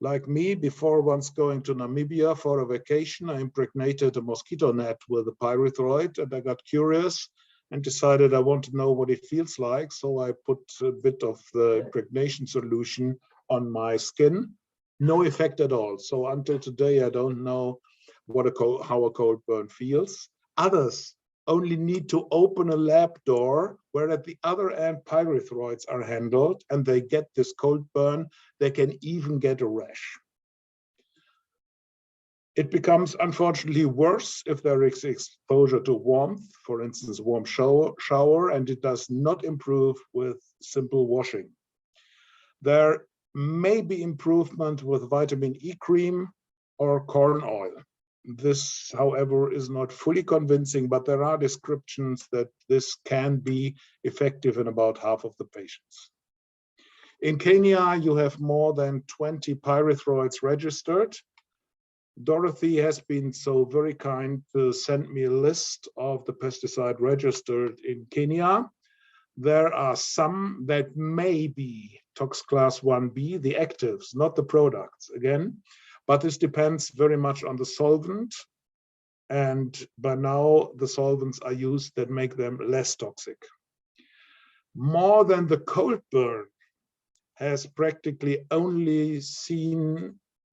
Like me, before once going to Namibia for a vacation, I impregnated a mosquito net with a pyrethroid, and I got curious and decided I want to know what it feels like. So I put a bit of the impregnation solution on my skin. No effect at all. So until today, I don't know how a cold burn feels. Others only need to open a lab door where at the other end pyrethroids are handled, and they get this cold burn. They can even get a rash. It becomes unfortunately worse if there is exposure to warmth, for instance, warm shower, and it does not improve with simple washing. There may be improvement with vitamin E cream or corn oil. This, however, is not fully convincing, but there are descriptions that this can be effective in about half of the patients. In Kenya, you have more than 20 pyrethroids registered. Dorothy has been so very kind to send me a list of the pesticide registered in Kenya. There are some that may be Tox Class 1B, the actives, not the products, again, but this depends very much on the solvent. And by now, the solvents are used that make them less toxic. More than the cold burn has practically only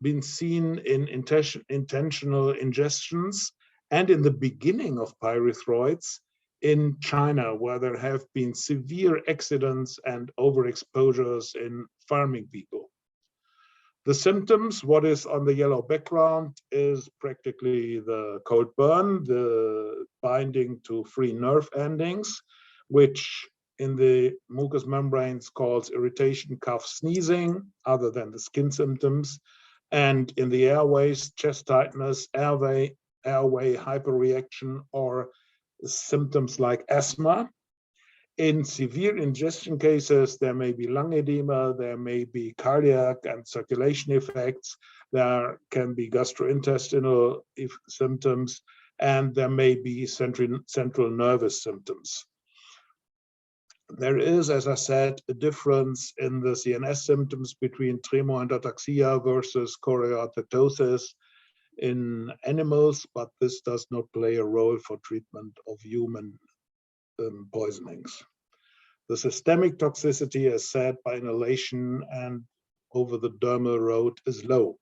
been seen in intentional ingestions and in the beginning of pyrethroids in China, where there have been severe accidents and overexposures in farming people. The symptoms, what is on the yellow background, is practically the cold burn, the binding to free nerve endings, which in the mucous membranes calls irritation, cough, sneezing, other than the skin symptoms. And in the airways, chest tightness, airway hyperreaction, or symptoms like asthma. In severe ingestion cases, there may be lung edema, there may be cardiac and circulation effects, there can be gastrointestinal symptoms, and there may be central nervous symptoms. There is, as I said, a difference in the CNS symptoms between tremor and ataxia versus chorioathetosis in animals, but this does not play a role for treatment of human poisonings. The systemic toxicity, as said, by inhalation and over the dermal route is low.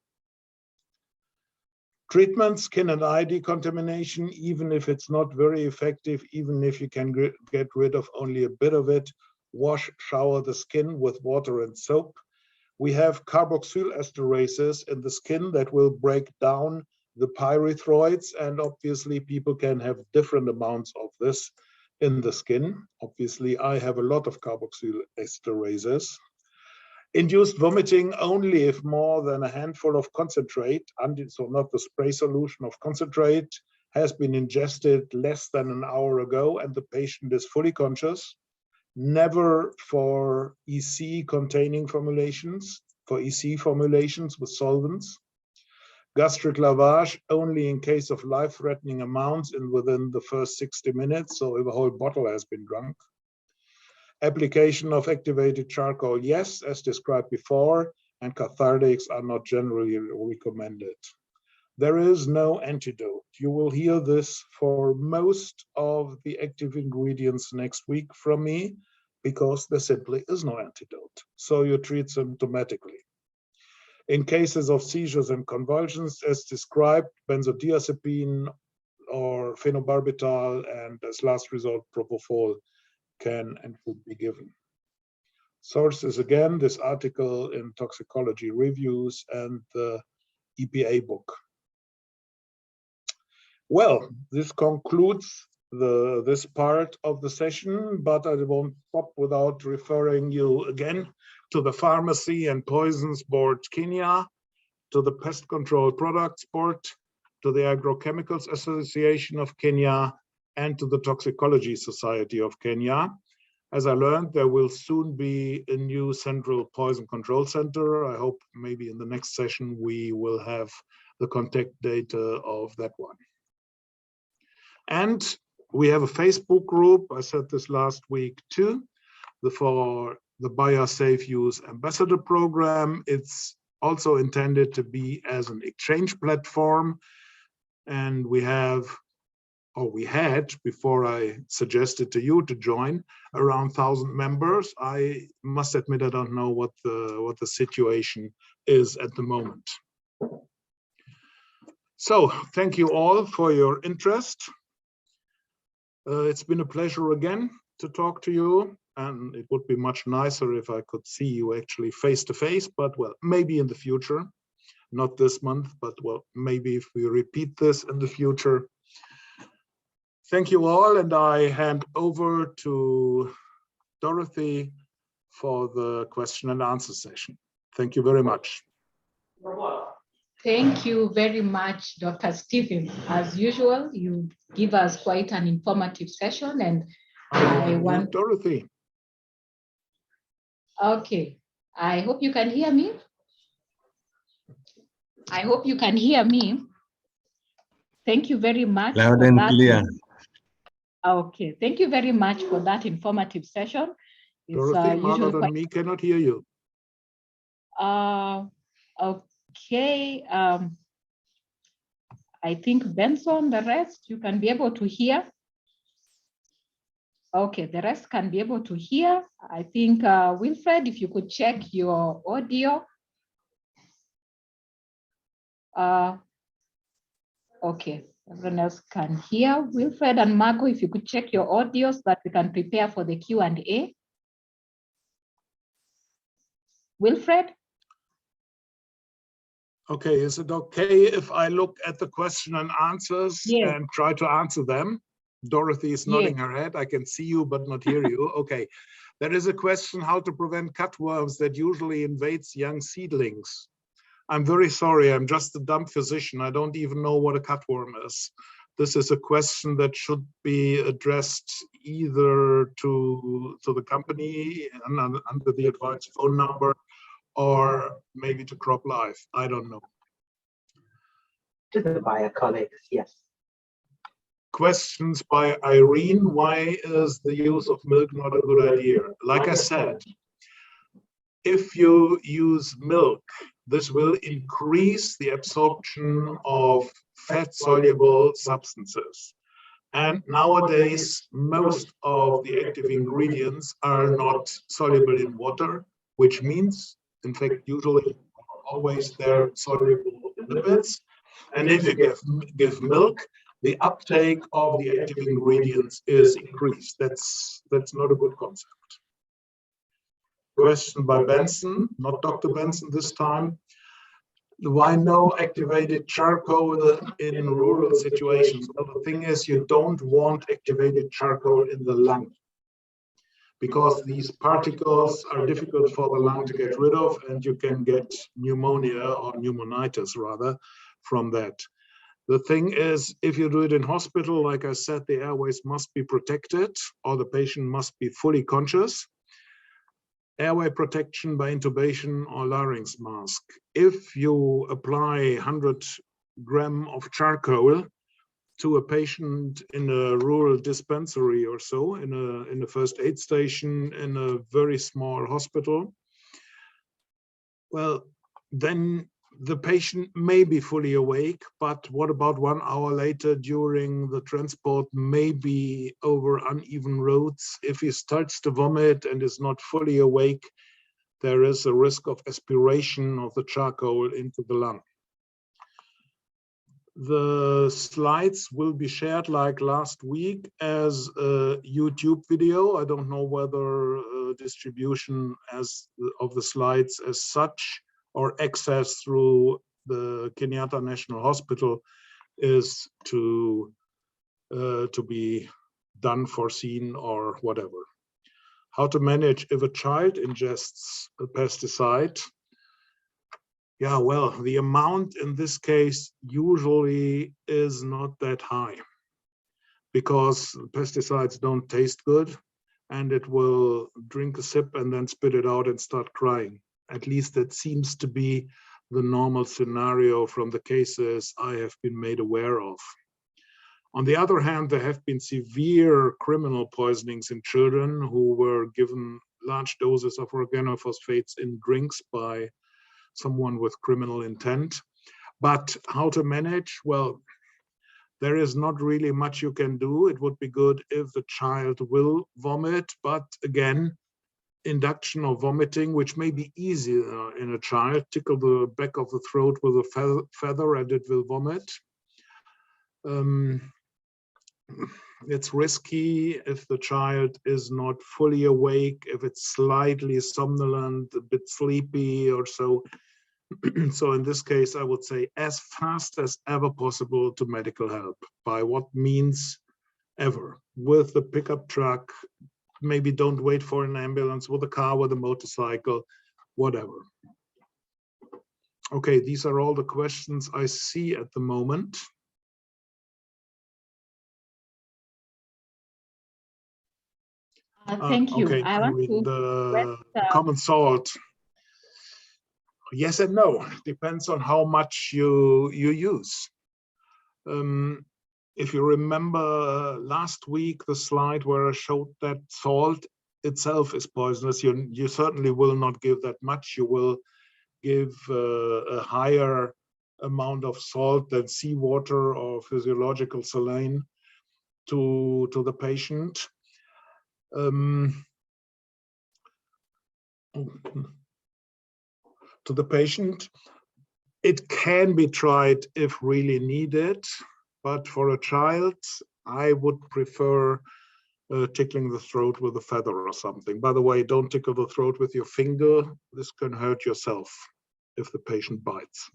Treatment, skin and eye decontamination, even if it's not very effective, even if you can get rid of only a bit of it, wash, shower the skin with water and soap. We have carboxyl esterases in the skin that will break down the pyrethroids, and obviously people can have different amounts of this in the skin. Obviously, I have a lot of carboxyl esterases. Induced vomiting only if more than a handful of concentrate, so not the spray solution of concentrate, has been ingested less than an hour ago and the patient is fully conscious. Never for EC containing formulations, for EC formulations with solvents. Gastric lavage only in case of life-threatening amounts and within the first 60 minutes, so if a whole bottle has been drunk. Application of activated charcoal, yes, as described before, and cathartics are not generally recommended. There is no antidote. You will hear this for most of the active ingredients next week from me. because there simply is no antidote. So you treat symptomatically. In cases of seizures and convulsions, as described, benzodiazepine or phenobarbital, and as last resort, propofol can and should be given. Source is again this article in Toxicology Reviews and the EPA book. Well, this concludes this part of the session, but I won't stop without referring you again to the Pharmacy and Poisons Board Kenya, to the Pest Control Products Board, to the Agrochemicals Association of Kenya, and to the Toxicology Society of Kenya. As I learned, there will soon be a new central poison control center. I hope maybe in the next session we will have the contact data of that one. And we have a Facebook group. I said this last week too, for the BioSafe Use Ambassador Program. It's also intended to be as an exchange platform. And we have, or we had, before I suggested to you to join, around 1,000 members. I must admit, I don't know what the situation is at the moment. So thank you all for your interest. It's been a pleasure again to talk to you, and it would be much nicer if I could see you actually face to face, but well, maybe in the future, not this month, but well, maybe if we repeat this in the future. Thank you all, and I hand over to Dorothy for the question and answer session. Thank you very much. Thank you very much, Dr. Stephen. As usual, you give us quite an informative session, and I want Dorothy. Okay, I hope you can hear me. I hope you can hear me. Thank you very much. Loud and clear. Okay, thank you very much for that informative session. It's Dorothy, Margaret and me cannot hear you. Okay, I think Benson, the rest, you can be able to hear. Okay, the rest can be able to hear. I think, Wilfred, if you could check your audio. Okay, everyone else can hear. Wilfred and Margot, if you could check your audio so that we can prepare for the Q&A. Wilfred? Okay, is it okay if I look at the question and answers and try to answer them? Dorothy is nodding her head. I can see you, but not hear you. Okay, there is a question how to prevent cutworms that usually invades young seedlings. I'm very sorry, I'm just a dumb physician. I don't even know what a cutworm is. This is a question that should be addressed either to the company and under the advice phone number, or maybe to CropLife. I don't know. To the bio colleagues, yes. Questions by Irene. Why is the use of milk not a good idea? Like I said, if you use milk, this will increase the absorption of fat-soluble substances. And nowadays, most of the active ingredients are not soluble in water, which means, in fact, usually always they're soluble in lipids. And if you give milk, the uptake of the active ingredients is increased. That's not a good concept. Question by Benson, not Dr. Benson this time. Why no activated charcoal in rural situations? Well, the thing is, you don't want activated charcoal in the lung, because these particles are difficult for the lung to get rid of, and you can get pneumonia or pneumonitis rather from that. The thing is, if you do it in hospital, like I said, the airways must be protected or the patient must be fully conscious. Airway protection by intubation or larynx mask. If you apply 100 grams of charcoal to a patient in a rural dispensary or so, in a first aid station, in a very small hospital, well, then the patient may be fully awake, but what about 1 hour later during the transport, maybe over uneven roads? If he starts to vomit and is not fully awake, there is a risk of aspiration of the charcoal into the lung. The slides will be shared like last week as a YouTube video. I don't know whether distribution of the slides as such or access through the Kenyatta National Hospital is to be done, foreseen, or whatever. How to manage if a child ingests a pesticide. Yeah, well, the amount in this case usually is not that high because pesticides don't taste good and it will drink a sip and then spit it out and start crying. At least that seems to be the normal scenario from the cases I have been made aware of. On the other hand, there have been severe criminal poisonings in children who were given large doses of organophosphates in drinks by someone with criminal intent. But how to manage? Well, there is not really much you can do. It would be good if the child will vomit, but again, induction of vomiting, which may be easy in a child, tickle the back of the throat with a feather and it will vomit. It's risky if the child is not fully awake, if it's slightly somnolent, a bit sleepy or so. So in this case, I would say as fast as ever possible to medical help. By what means ever? With the pickup truck, maybe don't wait for an ambulance, with a car, with a motorcycle, whatever. Okay, these are all the questions I see at the moment. Thank you. Okay, I want to the common salt. Yes and no, depends on how much you use. If you remember last week, the slide where I showed that salt itself is poisonous, you certainly will not give that much. You will give a higher amount of salt than seawater or physiological saline to the patient. It can be tried if really needed, but for a child, I would prefer tickling the throat with a feather or something. By the way, don't tickle the throat with your finger. This can hurt yourself if the patient bites.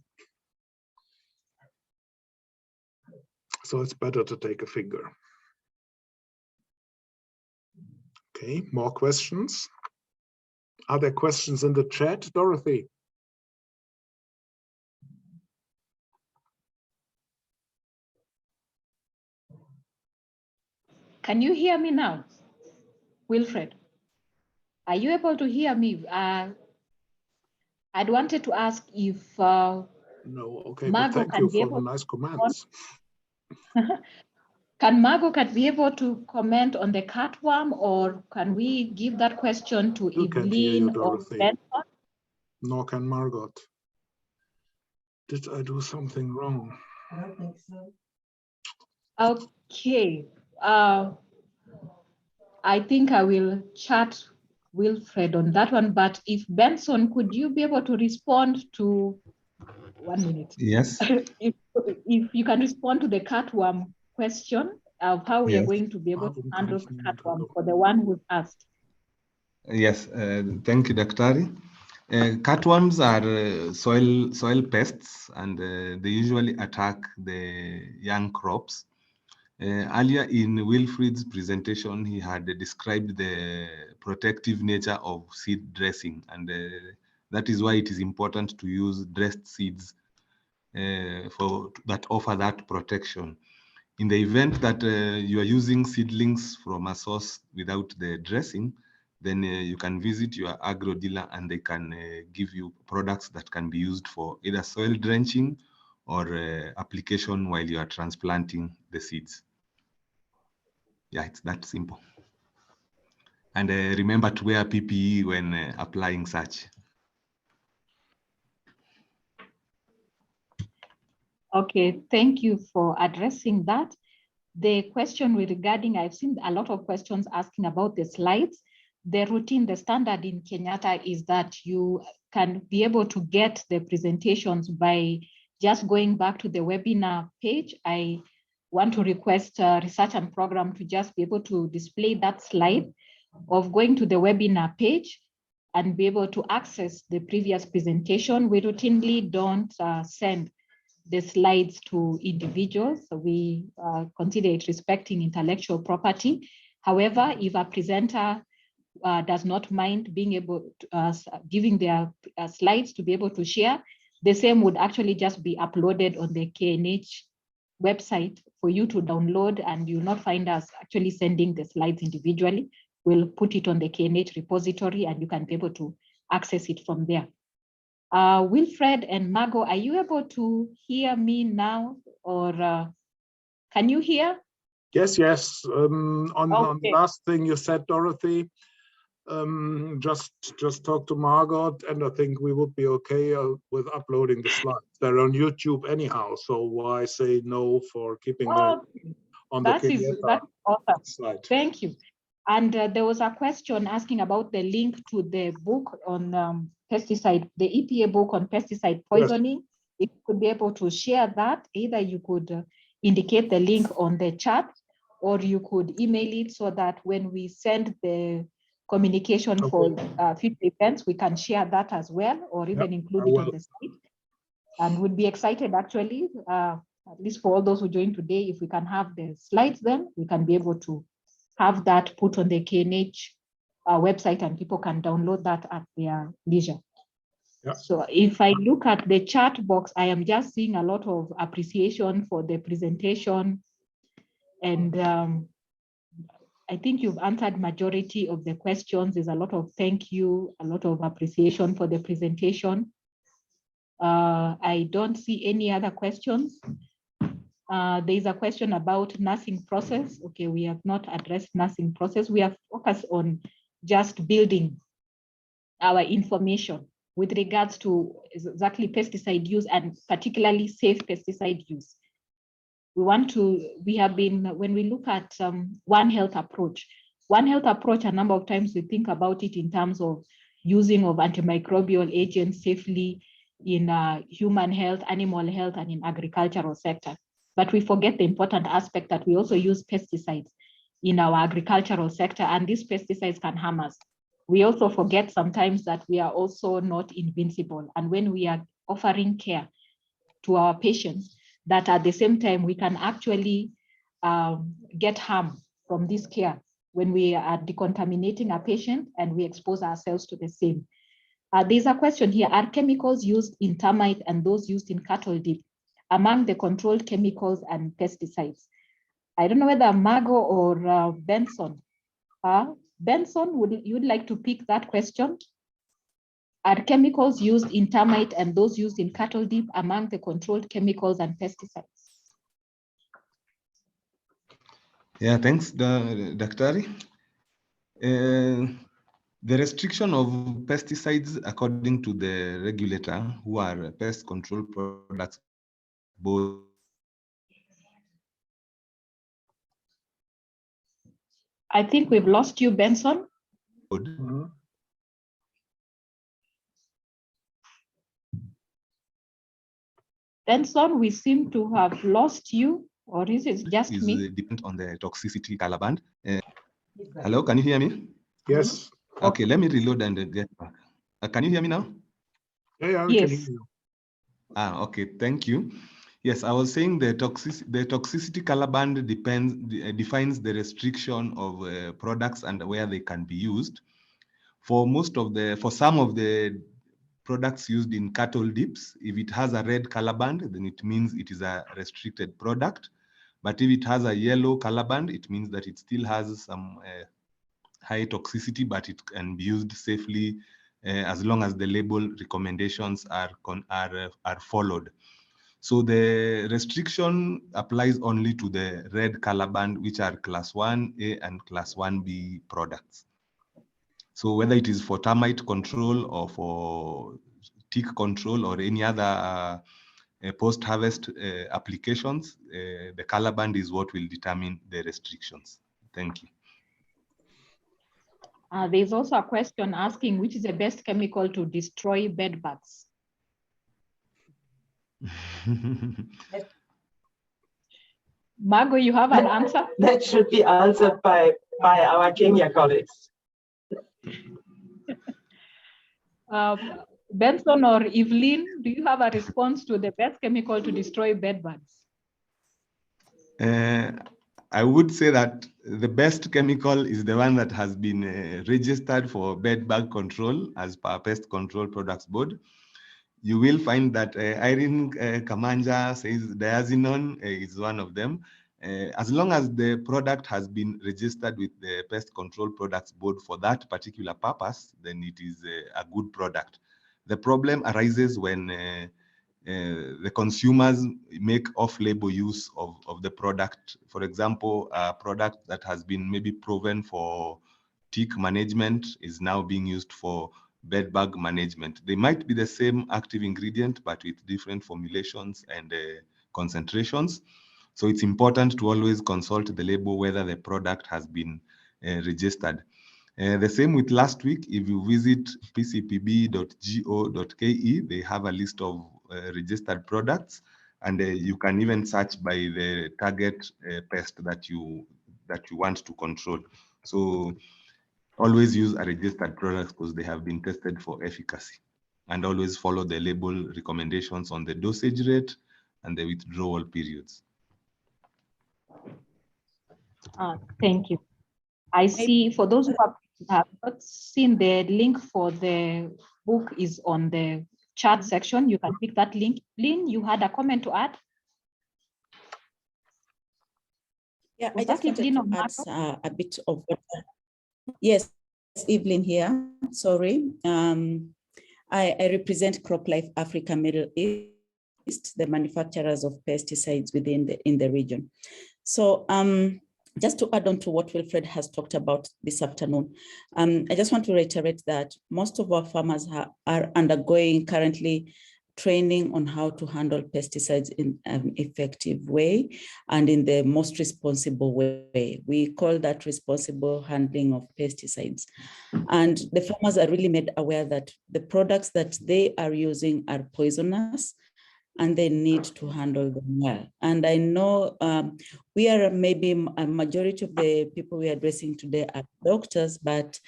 So it's better to take a finger. Okay, more questions? Are there questions in the chat, Dorothy? Can you hear me now, Wilfred? Are you able to hear me? I'd wanted to ask if no, okay, but Margot thank you for the nice comments. Can Margot be able to comment on the cutworm, or can we give that question to Evelyn or Benson? Nor can Margot. Did I do something wrong? I don't think so. Okay. I think I will chat Wilfred on that one, but if Benson, could you be able to respond to 1 minute? Yes. if you can respond to the cutworm question of how we are going to be able to handle cutworm for the one who asked. Yes, thank you, Daktari. Cutworms are soil pests, and they usually attack the young crops. Earlier in Wilfried's presentation, he had described the protective nature of seed dressing, and that is why it is important to use dressed seeds that offer that protection. In the event that you are using seedlings from a source without the dressing, then you can visit your agro dealer and they can give you products that can be used for either soil drenching or application while you are transplanting the seeds. Yeah, it's that simple. And remember to wear PPE when applying such. Okay, thank you for addressing that. The question regarding, I've seen a lot of questions asking about the slides. The routine, the standard in Kenyatta is that you can be able to get the presentations by just going back to the webinar page. I want to request research and program to just be able to display that slide of going to the webinar page and be able to access the previous presentation. We routinely don't send the slides to individuals. We consider it respecting intellectual property. However, if a presenter does not mind being able to giving their slides to be able to share, the same would actually just be uploaded on the KNH website for you to download, and you'll not find us actually sending the slides individually. We'll put it on the KNH repository and you can be able to access it from there. Wilfred and Margot, are you able to hear me now, or can you hear? Yes, yes. On the last thing you said, Dorothy, just talk to Margot, and I think we would be okay with uploading the slides. They're on YouTube anyhow, so why say no for keeping them on the that's awesome. slide? Thank you. And there was a question asking about the link to the book on pesticide, the EPA book on pesticide poisoning. Yes. If you could be able to share that, either you could indicate the link on the chat, or you could email it so that when we send the communication for future events, we can share that as well, or even include it on the site. And would be excited actually, at least for all those who joined today, if we can have the slides, then we can be able to have that put on the KNH website and people can download that at their leisure. Yeah. So if I look at the chat box, I am just seeing a lot of appreciation for the presentation. And I think you've answered majority of the questions. There's a lot of thank you, a lot of appreciation for the presentation. I don't see any other questions. There's a question about nursing process. Okay, we have not addressed nursing process. We have focused on just building our information with regards to exactly pesticide use and particularly safe pesticide use. We have been, when we look at One Health approach, a number of times we think about it in terms of using of antimicrobial agents safely in human health, animal health, and in agricultural sector. But we forget the important aspect that we also use pesticides in our agricultural sector, and these pesticides can harm us. We also forget sometimes that we are also not invincible. And when we are offering care to our patients, that at the same time, we can actually get harm from this care when we are decontaminating a patient and we expose ourselves to the same. There's a question here, are chemicals used in termite and those used in cattle dip among the controlled chemicals and pesticides? I don't know whether Margot or Benson. Benson, would you'd like to pick that question? Are chemicals used in termite and those used in cattle dip among the controlled chemicals and pesticides? Yeah, thanks, Daktari. The restriction of pesticides, according to the regulator, who are pest control products, both. I think we've lost you, Benson. Mm-hmm. Benson, we seem to have lost you, or is it just me? Depend on the toxicity color band. Hello, can you hear me? Yes. Okay, let me reload and get back. Can you hear me now? Yeah, yes. Can hear you. Okay, thank you. Yes, I was saying the toxicity color band defines the restriction of products and where they can be used. For some of the products used in cattle dips, if it has a red color band, then it means it is a restricted product. But if it has a yellow color band, it means that it still has some high toxicity, but it can be used safely as long as the label recommendations are followed. So the restriction applies only to the red color band, which are class 1A and class 1B products. So whether it is for termite control or for tick control or any other post-harvest applications, the color band is what will determine the restrictions. Thank you. There's also a question asking which is the best chemical to destroy bed bugs. Margot, you have an answer? That should be answered by our Kenya colleagues. Benson or Evelyn, do you have a response to the best chemical to destroy bed bugs? I would say that the best chemical is the one that has been registered for bed bug control as per Pest Control Products Board. You will find that Irene Kamanja says diazinon is one of them. As long as the product has been registered with the Pest Control Products Board for that particular purpose, then it is a good product. The problem arises when the consumers make off-label use of the product. For example, a product that has been maybe proven for tick management is now being used for bed bug management. They might be the same active ingredient, but with different formulations and concentrations. So it's important to always consult the label whether the product has been registered. The same with last week. If you visit pcpb.go.ke, they have a list of registered products, and you can even search by the target pest that you want to control. So always use a registered product because they have been tested for efficacy, and always follow the label recommendations on the dosage rate and the withdrawal periods. Thank you. I see for those who have not seen, the link for the book is on the chat section. You can pick that link. Lynn, you had a comment to add? Yeah, Was I just that wanted Evelyn to or add a bit of what. Yes, Evelyn here. Sorry. I represent CropLife Africa Middle East, the manufacturers of pesticides within the region. So just to add on to what Wilfred has talked about this afternoon, I just want to reiterate that most of our farmers are undergoing currently training on how to handle pesticides in an effective way and in the most responsible way. We call that responsible handling of pesticides. And the farmers are really made aware that the products that they are using are poisonous, and they need to handle them well. And I know we are maybe a majority of the people we are addressing today are doctors, but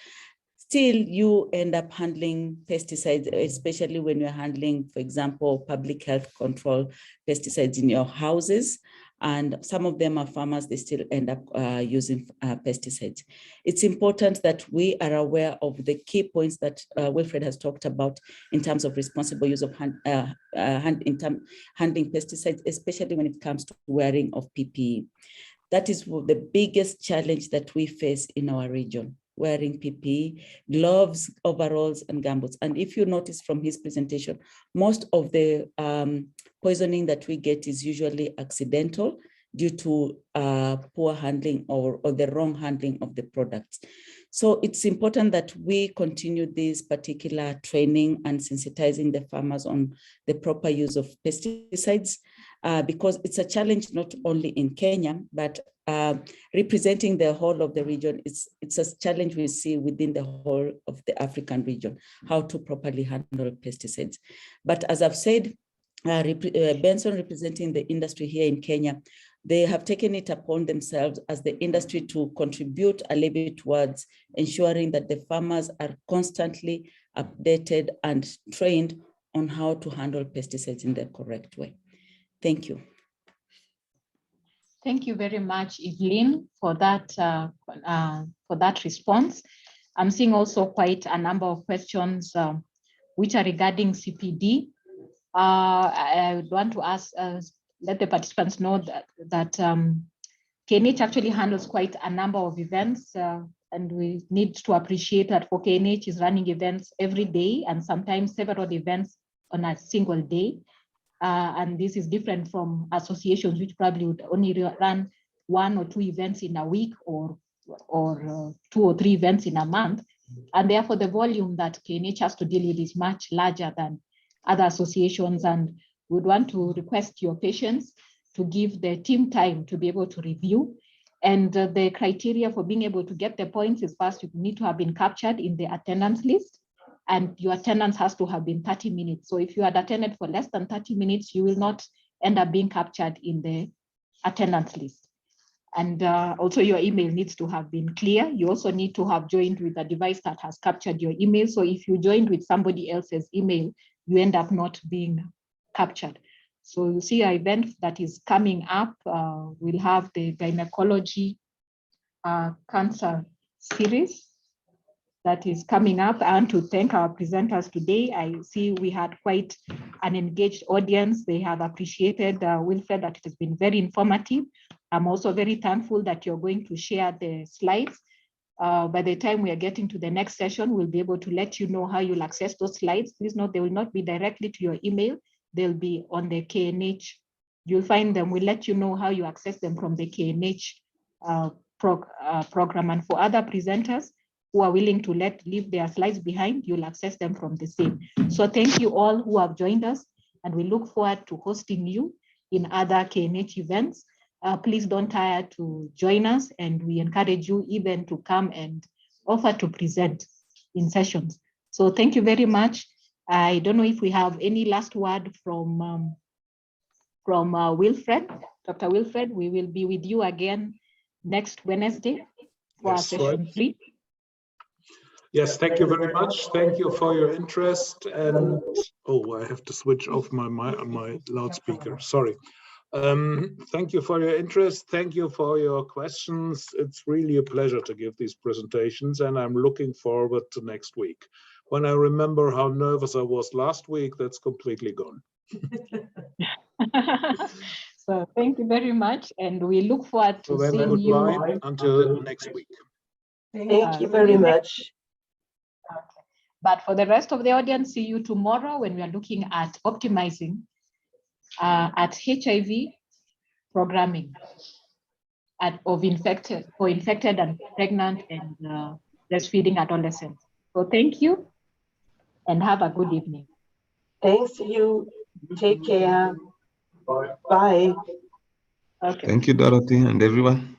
still you end up handling pesticides, especially when you're handling, for example, public health control pesticides in your houses. And some of them are farmers, they still end up using pesticides. It's important that we are aware of the key points that Wilfred has talked about in terms of responsible use of handling pesticides, especially when it comes to wearing of PPE. That is the biggest challenge that we face in our region, wearing PPE, gloves, overalls, and gumboots. And if you notice from his presentation, most of the poisoning that we get is usually accidental due to poor handling or the wrong handling of the products. So it's important that we continue this particular training and sensitizing the farmers on the proper use of pesticides, because it's a challenge not only in Kenya, but representing the whole of the region. It's a challenge we see within the whole of the African region, how to properly handle pesticides. But as I've said, Benson representing the industry here in Kenya, they have taken it upon themselves as the industry to contribute a little bit towards ensuring that the farmers are constantly updated and trained on how to handle pesticides in the correct way. Thank you. Thank you very much, Evelyn, for that response. I'm seeing also quite a number of questions which are regarding CPD. I would want to ask, let the participants know that KNH actually handles quite a number of events, and we need to appreciate that for KNH is running events every day and sometimes several events on a single day. And this is different from associations which probably would only run 1 or 2 events in a week or 2 or 3 events in a month. And therefore the volume that KNH has to deal with is much larger than other associations. And we would want to request your patience to give the team time to be able to review. And the criteria for being able to get the points is first, you need to have been captured in the attendance list, and your attendance has to have been 30 minutes. So if you had attended for less than 30 minutes, you will not end up being captured in the attendance list. And also your email needs to have been clear. You also need to have joined with a device that has captured your email. So if you joined with somebody else's email, you end up not being captured. So you see our event that is coming up. We'll have the gynecology cancer series that is coming up. I want to thank our presenters today. I see we had quite an engaged audience. They have appreciated, Wilfred, that it has been very informative. I'm also very thankful that you're going to share the slides. By the time we are getting to the next session, we'll be able to let you know how you'll access those slides. Please note they will not be directly to your email. They'll be on the KNH. You'll find them. We'll let you know how you access them from the KNH program. And for other presenters who are willing to leave their slides behind, you'll access them from the same. So thank you all who have joined us, and we look forward to hosting you in other KNH events. Please don't tire to join us, and we encourage you even to come and offer to present in sessions. So thank you very much. I don't know if we have any last word from Wilfred. Dr. Wilfred, we will be with you again next Wednesday for our session 3. Yes, thank you very much. Thank you for your interest. And oh, I have to switch off my loudspeaker. Sorry. Thank you for your interest. Thank you for your questions. It's really a pleasure to give these presentations, and I'm looking forward to next week. When I remember how nervous I was last week, that's completely gone. So thank you very much, and we look forward to So seeing you. Until next week. Thank you very much. Okay. But for the rest of the audience, see you tomorrow when we are looking at optimizing at HIV programming for infected and pregnant and breastfeeding adolescents. So thank you and have a good evening. Thanks to you. Take care. Bye. Okay. Thank you, Dorothy, and everyone.